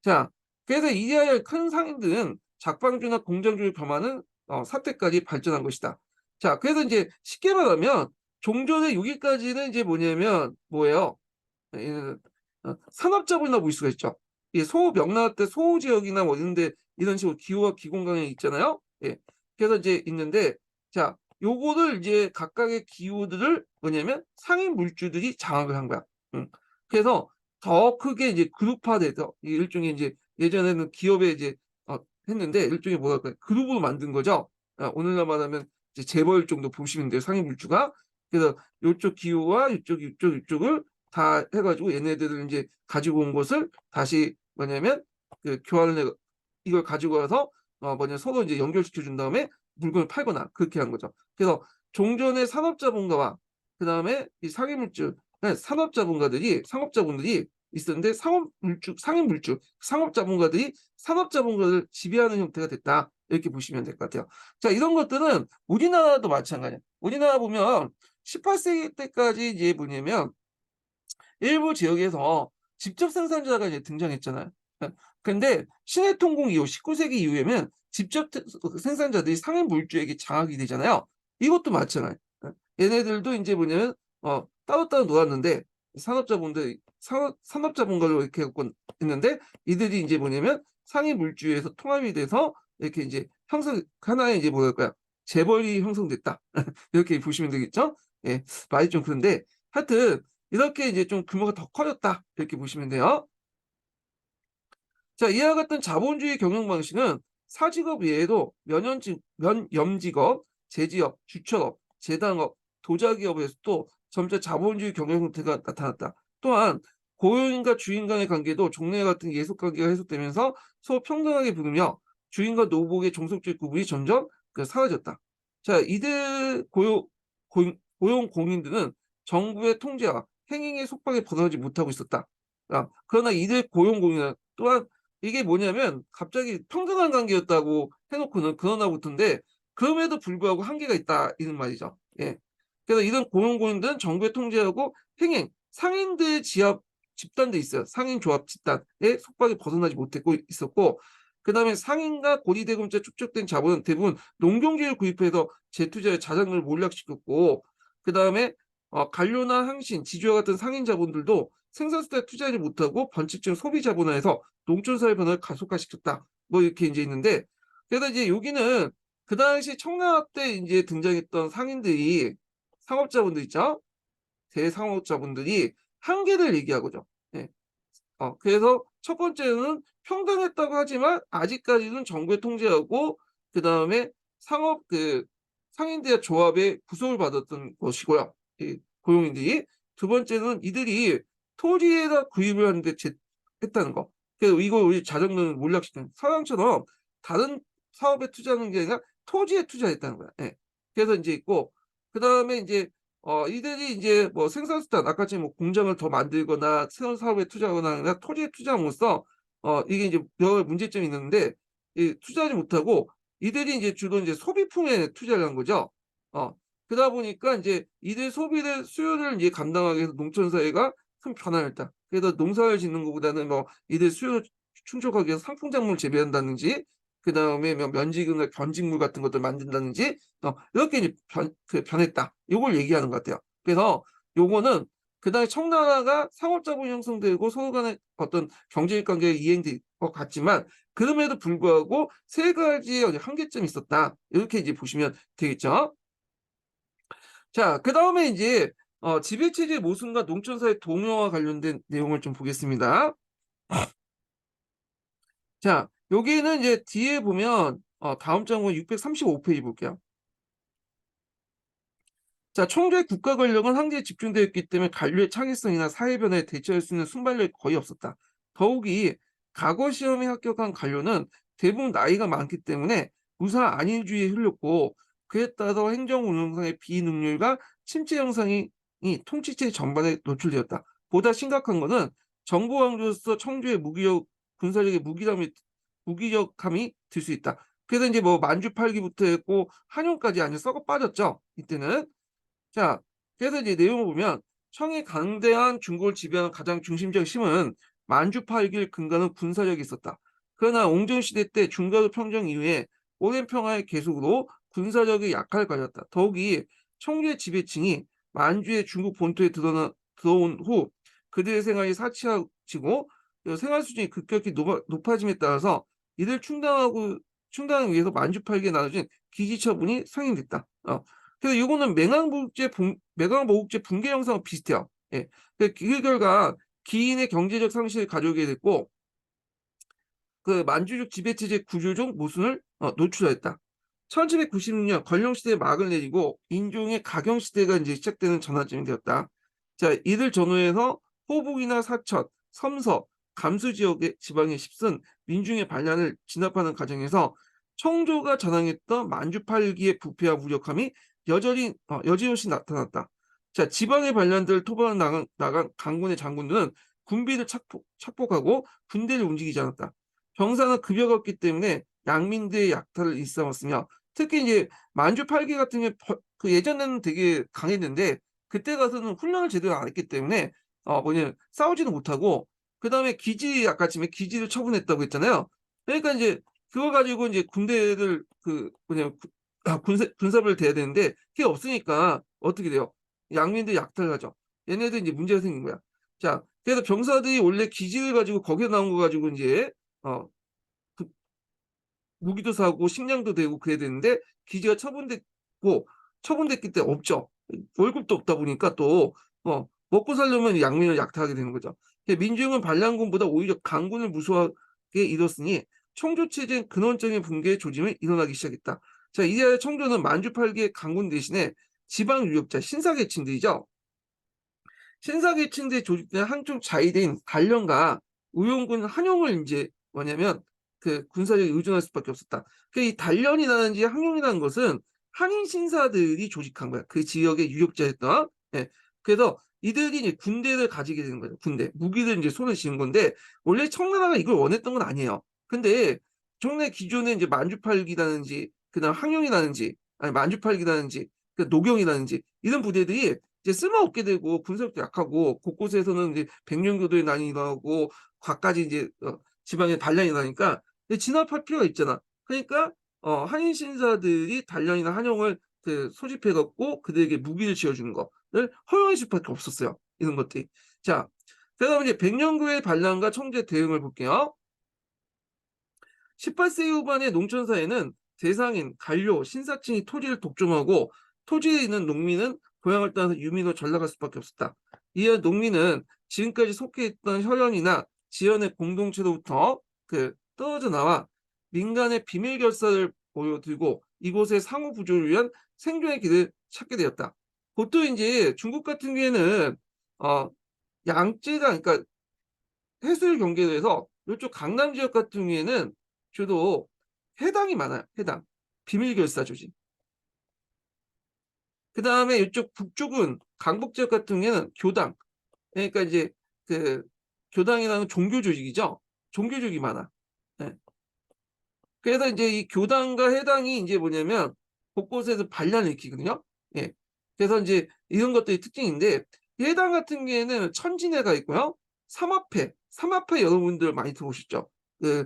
자, 그래서 이리하여 큰 상인들은 작방주나 공장주를 겸하는 사태까지 발전한 것이다. 자, 그래서 이제 쉽게 말하면 종전의 6위까지는 이제 뭐냐면 뭐예요? 산업자본이라고 볼 수가 있죠. 이 소명나라 때 소지역이나 뭐 이런데 이런 식으로 기후와 기공강이 있잖아요. 예. 그래서 이제 있는데 자, 요거를 이제 각각의 기후들을 뭐냐면 상인 물주들이 장악을 한 거야. 그래서 더 크게 이제 그룹화돼서 일종의 이제 예전에는 기업에 이제 했는데 일종의 뭐랄까 그룹으로 만든 거죠. 오늘날 말하면 이제 재벌 정도 보시면 돼요. 상인 물주가. 그래서 요쪽 기후와 이쪽을 다 해가지고 얘네들을 이제 가지고 온 것을 다시 뭐냐면 그 교환을 이걸 가지고 와서 뭐냐 서로 이제 연결시켜 준 다음에 물건을 팔거나 그렇게 한 거죠. 그래서 종전의 산업자본가와 그 다음에 이 상인물주 상업자본가들이 있었는데 상인물주 상업자본가들이 산업자본가를 지배하는 형태가 됐다 이렇게 보시면 될 것 같아요. 자, 이런 것들은 우리나라도 마찬가지야. 우리나라 보면 18세기 때까지 이제 뭐냐면 일부 지역에서 직접 생산자가 이제 등장했잖아요. 근데 신해통공 이후 19세기 이후에는 직접 생산자들이 상인 물주에게 장악이 되잖아요. 이것도 마찬가지예요. 얘네들도 이제 뭐냐면 따로따로 놀았는데 산업자본가로 이렇게 갖고 있는데 이들이 이제 뭐냐면 상인 물주에서 통합이 돼서 이렇게 이제 하나의 이제 뭐랄까요 재벌이 형성됐다 이렇게 보시면 되겠죠. 예, 말이 좀 그런데 하여튼 이렇게 이제 좀 규모가 더 커졌다 이렇게 보시면 돼요. 자, 이와 같은 자본주의 경영 방식은 사직업 외에도 면염직업, 제지업, 주철업, 재당업, 도자기업에서도 점차 자본주의 경영 형태가 나타났다. 또한 고용인과 주인 간의 관계도 종래 같은 예속 관계가 해소되면서 서로 평등하게 부르며 주인과 노복의 종속적 구분이 점점 사라졌다. 자, 이들 고용 공인들은 정부의 통제와 행행의 속박에 벗어나지 못하고 있었다. 그러나 이들 고용 공인은 또한 이게 뭐냐면 갑자기 평등한 관계였다고 해놓고는 그러나부터인데 그럼에도 불구하고 한계가 있다 이런 말이죠. 예. 그래서 이런 고용고용들은 정부의 통제하고 행행 상인들 지압 집단도 있어요. 상인 조합 집단의 속박에 벗어나지 못했고 있었고 그다음에 상인과 고리대금죄 축적된 자본은 대부분 농경지를 구입해서 재투자의 자산을 몰락시켰고 그다음에 관료나 항신, 지주와 같은 상인 자본들도 생산수단에 투자하지 못하고 번식적 소비 자본화해서 농촌사회 변화를 가속화시켰다. 뭐 이렇게 이제 있는데 그래서 이제 여기는 그 당시 청나라 때 이제 등장했던 상인들이 상업자분들 있죠? 대상업자분들이 한계를 얘기하고죠. 예. 그래서 첫 번째는 평등했다고 하지만 아직까지는 정부의 통제하고 그 다음에 상업 상인들의 조합의 구속을 받았던 것이고요. 이 고용인들이 두 번째는 이들이 토지에다 구입을 하는데 했다는 거. 그래서 이거 우리 자정론을 몰락시키는 서양처럼 다른 사업에 투자하는 게 아니라 토지에 투자했다는 거야. 예. 그래서 이제 있고 그 다음에 이제 이들이 이제 뭐 생산수단 아까처럼 뭐 공장을 더 만들거나 새로운 사업에 투자하거나 아니라 토지에 투자함으로써 이게 이제 여러 문제점이 있는데 투자하지 못하고 이들이 이제 주로 이제 소비품에 투자를 한 거죠. 그러다 보니까 이제 이들 수요를 이제 감당하기 위해서 농촌 사회가 큰 변화를 했다. 그래서 농사를 짓는 것보다는 뭐 이들 수요를 충족하기 위해서 상품작물을 재배한다든지 그 다음에 뭐 면지근이나 변직물 같은 것들 만든다든지 이렇게 이제 변했다. 이걸 얘기하는 것 같아요. 그래서 요거는 그 당시 청나라가 상업자본이 형성되고 서로 간의 어떤 경제적 관계가 이행될 것 같지만 그럼에도 불구하고 세 가지의 한계점이 있었다. 이렇게 이제 보시면 되겠죠. 자, 그 다음에 이제 지배체제 모순과 농촌사회 동요와 관련된 내용을 좀 보겠습니다. 자, 여기는 이제 뒤에 보면 다음 장은 635페이지 볼게요. 자, 청조의 국가 권력은 황제에 집중되었기 때문에 관료의 창의성이나 사회 변화에 대처할 수 있는 순발력이 거의 없었다. 더욱이 과거 시험에 합격한 관료는 대부분 나이가 많기 때문에 무사 안일주의에 흘렸고, 그에 따라 행정 운영상의 비능률과 침체 형상이 통치체 전반에 노출되었다. 보다 심각한 것은 정보 왕조로서 청조의 무기력 군사력의 무기력함이 들 수 있다. 그래서 이제 뭐 만주 팔기부터 했고 한용까지 아주 썩어 빠졌죠. 이때는. 자, 그래서 이제 내용을 보면 청이 강대한 중국을 지배하는 가장 중심적 힘은 만주파이길 근거는 군사력이 있었다. 그러나 옹정시대 때 중과도 평정 이후에 오랜 평화의 계속으로 군사력이 약화를 가졌다. 더욱이 청주의 지배층이 만주의 중국 본토에 들어온 후 그들의 생활이 사치해지고 생활 수준이 급격히 높아짐에 따라서 이를 충당하기 위해서 만주파이기에 나눠진 기지처분이 상행됐다. 그래서 이거는 맹황모국제 붕괴 현상과 비슷해요. 예. 그 결과 기인의 경제적 상실을 가져오게 됐고, 그 만주족 지배체제 구조적 모순을 노출했다. 1796년 건령시대에 막을 내리고 인종의 가경시대가 이제 시작되는 전환점이 되었다. 자, 이를 전후해서 호북이나 사천, 섬서, 감수 지역의 지방의 십선, 민중의 반란을 진압하는 과정에서 청조가 자랑했던 만주팔기의 부패와 무력함이 여지없이 나타났다. 자, 지방의 반란들을 토벌해 나간 강군의 장군들은 군비를 착복하고 군대를 움직이지 않았다. 병사는 급여가 없기 때문에 양민대의 약탈을 일삼았으며, 특히 이제 만주 팔기 같은 게 그 예전에는 되게 강했는데 그때 가서는 훈련을 제대로 안 했기 때문에 싸우지도 못하고, 그다음에 기지 아까 지금 기지를 처분했다고 했잖아요. 그러니까 이제 그거 가지고 이제 군대를 군사를 대야 되는데 그게 없으니까 어떻게 돼요? 양민들 약탈하죠. 얘네들 이제 문제가 생긴 거야. 자, 그래서 병사들이 원래 기지를 가지고 거기에 나온 거 가지고 이제 어, 그 무기도 사고 식량도 되고 그래야 되는데 기지가 처분됐기 때문에 없죠. 월급도 없다 보니까 또 먹고 살려면 양민을 약탈하게 되는 거죠. 민중은 반란군보다 오히려 강군을 무수하게 잃었으니 청조체제는 근원적인 붕괴의 조짐이 일어나기 시작했다. 자, 이래야 청조는 만주 팔기의 강군 대신에 지방 유력자 신사계층들이죠. 신사계층들이 조직된 한쪽 자위대인 단련과 의용군 한용을 이제 뭐냐면 그 군사력에 의존할 수밖에 없었다. 이 단련이라든지 한용이라는 것은 한인 신사들이 조직한 거야. 그 지역의 유력자였던. 예. 그래서 이들이 이제 군대를 가지게 되는 거죠. 군대. 무기를 이제 손에 쥐는 건데, 원래 청나라가 이걸 원했던 건 아니에요. 근데 종래 기존에 이제 만주팔기라든지 그다음 항용이라든지 아니 만주팔기라든지 그 노경이라든지 이런 부대들이 이제 쓸모없게 되고 군사력도 약하고 곳곳에서는 이제 백령교도의 난이 일어나고 과까지 이제 지방에 반란이 나니까 진압할 필요가 있잖아. 그러니까 한인 신사들이 단련이나 한용을 소집해 갖고 그들에게 무기를 지어주는 거를 허용할 수밖에 없었어요. 이런 것들이. 자, 그다음 이제 백령교의 반란과 청제 대응을 볼게요. 18세기 후반의 농촌 사회는 대상인, 관료, 신사층이 토지를 독점하고 토지에 있는 농민은 고향을 떠나서 유민으로 전락할 수밖에 없었다. 이어 농민은 지금까지 속해 있던 혈연이나 지연의 공동체로부터 떨어져 나와 민간의 비밀 결사를 보여들고 이곳의 상호 구조를 위한 생존의 길을 찾게 되었다. 보통 이제 중국 같은 경우에는 양쯔가 그러니까 해수를 경계로 해서 이쪽 강남 지역 같은 경우에는 주로 해당이 많아요. 해당. 비밀 결사 조직. 그 다음에 이쪽 북쪽은 강북 지역 같은 경우에는 교당. 그러니까 이제 그 교당이라는 종교 조직이죠. 종교 조직이 많아. 네. 그래서 이제 이 교당과 해당이 이제 뭐냐면 곳곳에서 반란을 일으키거든요. 예. 그래서 이제 이런 것들이 특징인데, 해당 같은 경우에는 천진회가 있고요. 삼합회 여러분들 많이 들어보셨죠? 그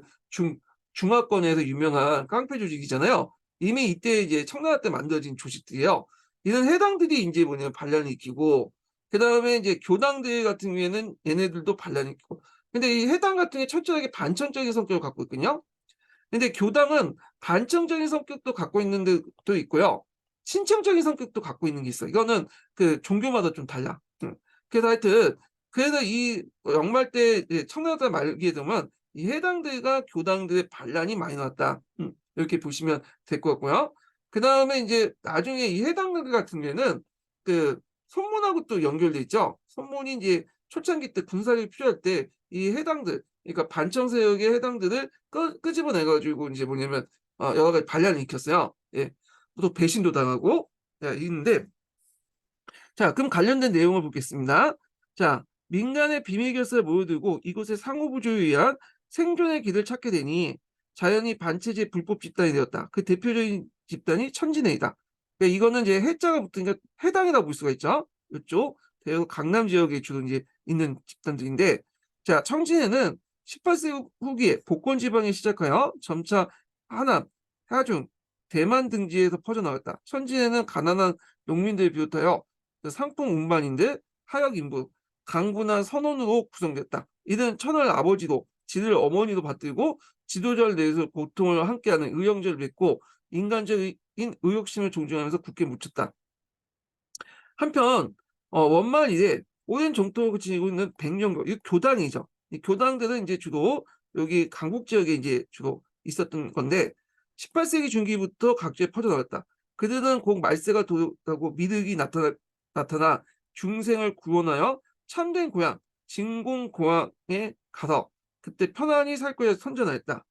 중화권에서 유명한 깡패 조직이잖아요. 이미 이때 이제 청나라 때 만들어진 조직들이에요. 이런 해당들이 이제 뭐냐면 반란을 일으키고, 그 다음에 이제 교당들 같은 경우에는 얘네들도 반란을 일으키고. 근데 이 해당 같은 게 철저하게 반천적인 성격을 갖고 있거든요. 근데 교당은 반청적인 성격도 갖고 있는 데도 있고요. 신청적인 성격도 갖고 있는 게 있어. 이거는 그 종교마다 좀 달라. 그래서 하여튼 그래서 이 영말 때 청나라 말기에 되면 이 해당들과 교당들의 반란이 많이 나왔다. 이렇게 보시면 될 것 같고요. 그 다음에 이제 나중에 이 해당들 같은 경우에는 그 손문하고 또 연결돼 있죠. 손문이 이제 초창기 때 군사력이 필요할 때 이 해당들, 그러니까 반청세력의 해당들을 끄집어내 가지고 이제 뭐냐면 여러 가지 반란을 일으켰어요. 예. 또 배신도 당하고 있는데, 자, 그럼 관련된 내용을 보겠습니다. 자, 민간의 비밀 결사를 모여들고 이곳의 상호부조에 의한 생존의 길을 찾게 되니 자연히 반체제 불법 집단이 되었다. 그 대표적인 집단이 천진회이다. 그러니까 이거는 이제 해자가 붙으니까 해당이라고 볼 수가 있죠. 이쪽 대구 강남 지역에 주로 이제 있는 집단들인데, 자, 천진회는 18세기 후기에 복권 지방에 시작하여 점차 하남, 하중, 대만 등지에서 퍼져나갔다. 천진회는 가난한 농민들을 비롯하여 그 상품 운반인들, 하역 인부, 강군한 선원으로 구성됐다. 이는 천을 아버지로, 지를 어머니로 받들고 지도자를 내서 고통을 함께하는 의형제를 맺고 인간적인 의욕심을 존중하면서 굳게 묻혔다. 한편 원만 이래 오랜 정통을 지니고 있는 백령교, 이 교당이죠. 이 교당들은 이제 주로 여기 강북 지역에 이제 주로 있었던 건데 18세기 중기부터 각지에 퍼져나갔다. 그들은 곧 말세가 도하고 미륵이 나타나 중생을 구원하여 참된 고향, 진공고향에 가서 그때 편안히 살 것을 선전하였다.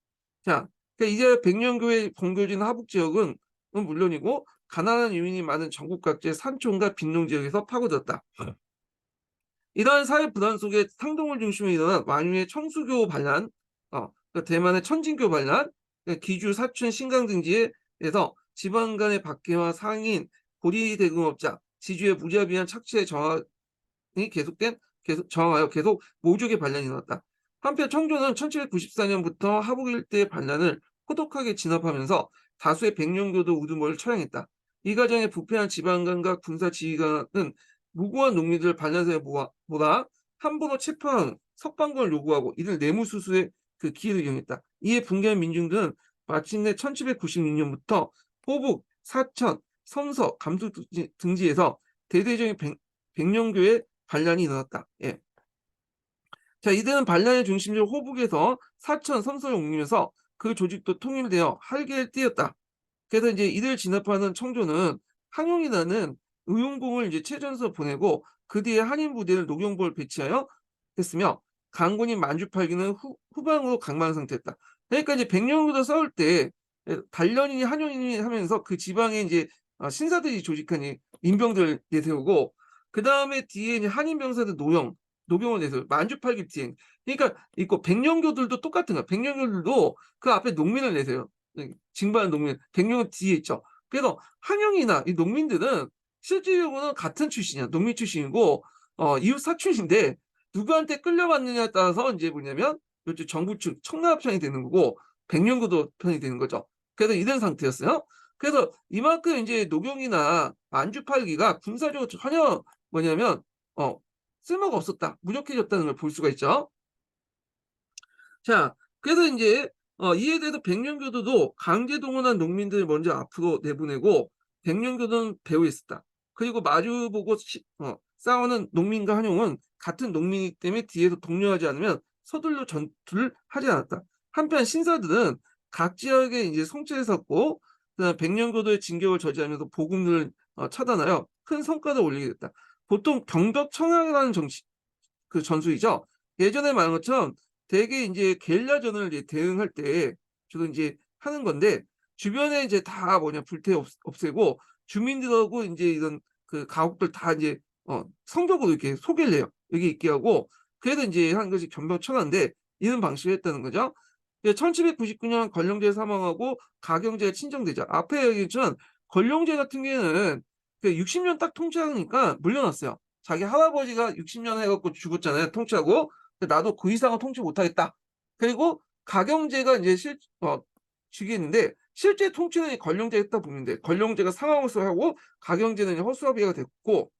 자, 그러니까 이제 백령교의 본교진 하북 지역은 물론이고 가난한 유민이 많은 전국 각지의 산촌과 빈농 지역에서 파고들었다. 이러한 사회 분란 속에 상동을 중심으로 일어난 만유의 청수교 반란, 그러니까 대만의 천진교 반란, 그러니까 기주, 사춘, 신강 등지에서 지방 간의 박해와 상인, 고리대금업자, 지주의 무자비한 착취에 계속 저항하여 계속 모족의 반란이 일어났다. 한편 청조는 1794년부터 하북 일대의 반란을 호독하게 진압하면서 다수의 백령교도 우두머리를 처형했다. 이 과정에 부패한 지방관과 군사 지휘관은 무고한 농민들을 반란세에 몰아 함부로 체포하는 석방권을 요구하고 이를 뇌물수수의 그 기회를 이용했다. 이에 붕괴한 민중들은 마침내 1796년부터 포북, 사천, 성서, 감수 등지에서 대대적인 백령교의 반란이 일어났다. 예. 자, 이들은 반란의 중심지를 호북에서 사천, 성서를 옮기면서 그 조직도 통일되어 활개를 띄었다. 그래서 이제 이들 진압하는 청조는 항용이라는 의용공을 이제 최전선 보내고 그 뒤에 한인 부대를 노경보를 배치하여 했으며 강군인 만주팔기는 후방으로 강만 상태였다. 그러니까 이제 백령보다 싸울 때 단련인이 한용인이 하면서 그 지방에 이제 신사들이 조직한 인병들을 내세우고 그 다음에 뒤에 이제 한인 병사들 노병을 내세우고 만주팔기 뒤에 그러니까 있고 백령교들도 똑같은 거야. 백령교들도 그 앞에 농민을 내세요. 징발한 농민, 백령은 뒤에 있죠. 그래서 한영이나 이 농민들은 실질적으로는 같은 출신이야. 농민 출신이고 이웃 사촌인데 누구한테 끌려갔느냐에 따라서 이제 뭐냐면 이쪽 정부 측 청나라 편이 되는 거고 백령구도 편이 되는 거죠. 그래서 이런 상태였어요. 그래서 이만큼 이제 노경이나 안주팔기가 군사적으로 전혀 뭐냐면 쓸모가 없었다. 무력해졌다는 걸 볼 수가 있죠. 자, 그래서 이제 이에 대해서 백령교도도 강제 동원한 농민들을 먼저 앞으로 내보내고 백령교도는 배후했었다. 그리고 마주보고 싸우는 농민과 한용은 같은 농민이기 때문에 뒤에서 독려하지 않으면 서둘러 전투를 하지 않았다. 한편 신사들은 각 지역에 이제 송치를 섰고 그다음 백령교도의 진격을 저지하면서 보급률을 차단하여 큰 성과를 올리게 됐다. 보통 경벽 청약이라는 그 전술이죠. 예전에 말한 것처럼 대개 이제 게릴라전을 이제 대응할 때 주로 이제 하는 건데 주변에 이제 다 뭐냐 불태 없애고 주민들하고 이제 이런 그 가옥들 다 이제 성적으로 이렇게 소개를 해요. 여기 있게 하고 그래도 이제 한 것이 견병천하인데 이런 방식을 했다는 거죠. 1799년 권룡제 사망하고 가경제가 친정되자 앞에 얘기했지만 권룡제 같은 경우에는 60년 딱 통치하니까 물려놨어요. 자기 할아버지가 60년 해갖고 죽었잖아요. 통치하고. 나도 그 이상은 통치 못하겠다. 그리고 가경제가 이제 죽이는데 실제 통치는 권룡제가 했다 보면 돼. 권룡제가 상하우스 하고 가경제는 허수아비가 됐고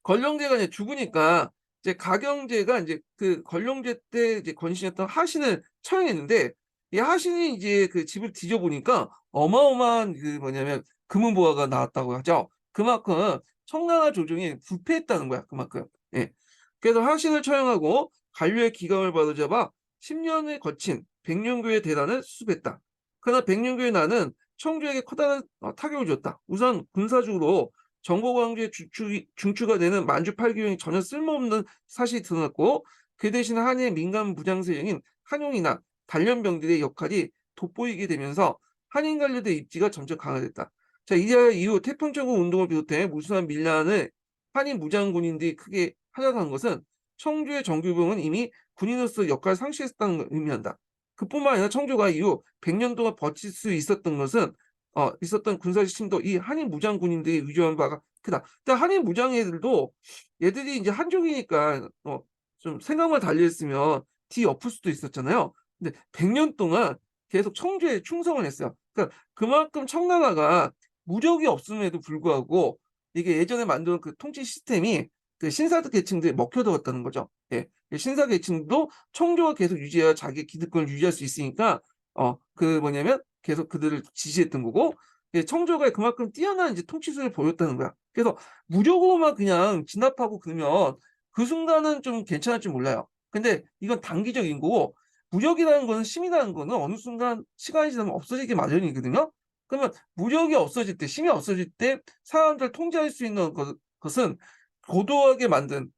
권룡제가 이제 죽으니까 이제 가경제가 이제 그 권룡제 때 이제 권신이었던 하신을 처형했는데 이 하신이 이제 그 집을 뒤져보니까 어마어마한 그 뭐냐면 금은보화가 나왔다고 하죠. 그만큼 청나라 조정이 부패했다는 거야. 그만큼. 예. 그래서 하신을 처형하고 관료의 기강을 바로잡아 10년에 거친 백령교의 대란을 수습했다. 그러나 백령교의 난은 청주에게 커다란 타격을 줬다. 우선 군사적으로 정보 광주의 중추가 되는 만주 팔교행이 전혀 쓸모없는 사실이 드러났고 그 대신 한의 민간 무장세력인 한용이나 단련병들의 역할이 돋보이게 되면서 한인 관료들의 입지가 점점 강화됐다. 자, 이후 태평천국 운동을 비롯해 무수한 밀란을 한인 무장군인들이 크게 하락한 것은 청주의 정규병은 이미 군인으로서 역할을 상실했다는 걸 의미한다. 그뿐만 아니라 청주가 이후 100년 동안 버틸 수 있었던 것은 있었던 군사적 힘도 이 한인 무장 군인들이 의존한 바가 크다. 그러니까 한인 무장 애들도 얘들이 이제 한족이니까 좀 생각만 달리했으면 뒤 엎을 수도 있었잖아요. 근데 100년 동안 계속 청주에 충성을 했어요. 그러니까 그만큼 청나라가 무력이 없음에도 불구하고 이게 예전에 만든 그 통치 시스템이 그 신사들 계층들이 먹혀들었다는 거죠. 예. 신사 계층도 청조가 계속 유지해야 자기 기득권을 유지할 수 있으니까 그 뭐냐면 계속 그들을 지지했던 거고 예, 청조가 그만큼 뛰어난 이제 통치술을 보였다는 거야. 그래서 무력으로만 그냥 진압하고 그러면 그 순간은 좀 괜찮을지 몰라요. 근데 이건 단기적인 거고 무력이라는 거는 힘이라는 거는 어느 순간 시간이 지나면 없어지기 마련이거든요. 그러면 무력이 없어질 때, 힘이 없어질 때 사람들 통제할 수 있는 것은 고도하게 만든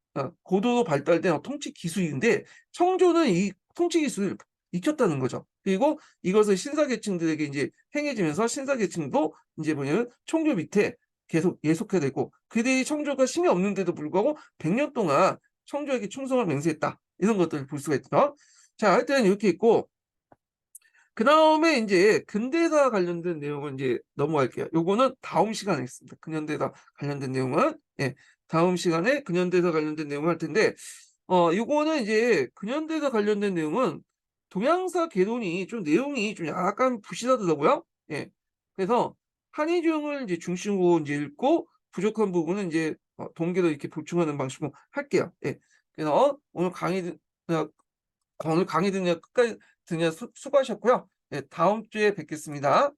고도로 발달된 통치 기술인데 청조는 이 통치 기술을 익혔다는 거죠. 그리고 이것을 신사 계층들에게 이제 행해지면서 신사 계층도 이제 뭐냐면 청조 밑에 계속 예속해야 되고 그들이 청조가 힘이 없는데도 불구하고 100년 동안 청조에게 충성을 맹세했다. 이런 것들을 볼 수가 있죠. 자, 하여튼 이렇게 있고 그 다음에 이제 근대사 관련된 내용은 이제 넘어갈게요. 요거는 다음 시간에 있습니다. 근현대사 관련된 내용은 다음 시간에 근현대사 관련된 내용을 할 텐데 요거는 이제 근현대사 관련된 내용은 동양사 개론이 좀 내용이 좀 약간 부실하더라고요. 예. 그래서 한의중을 이제 중심으로 이제 읽고 부족한 부분은 이제 동계로 이렇게 보충하는 방식으로 할게요. 예. 그래서 오늘 강의 듣냐 끝까지 듣냐 수고하셨고요. 네, 다음 주에 뵙겠습니다.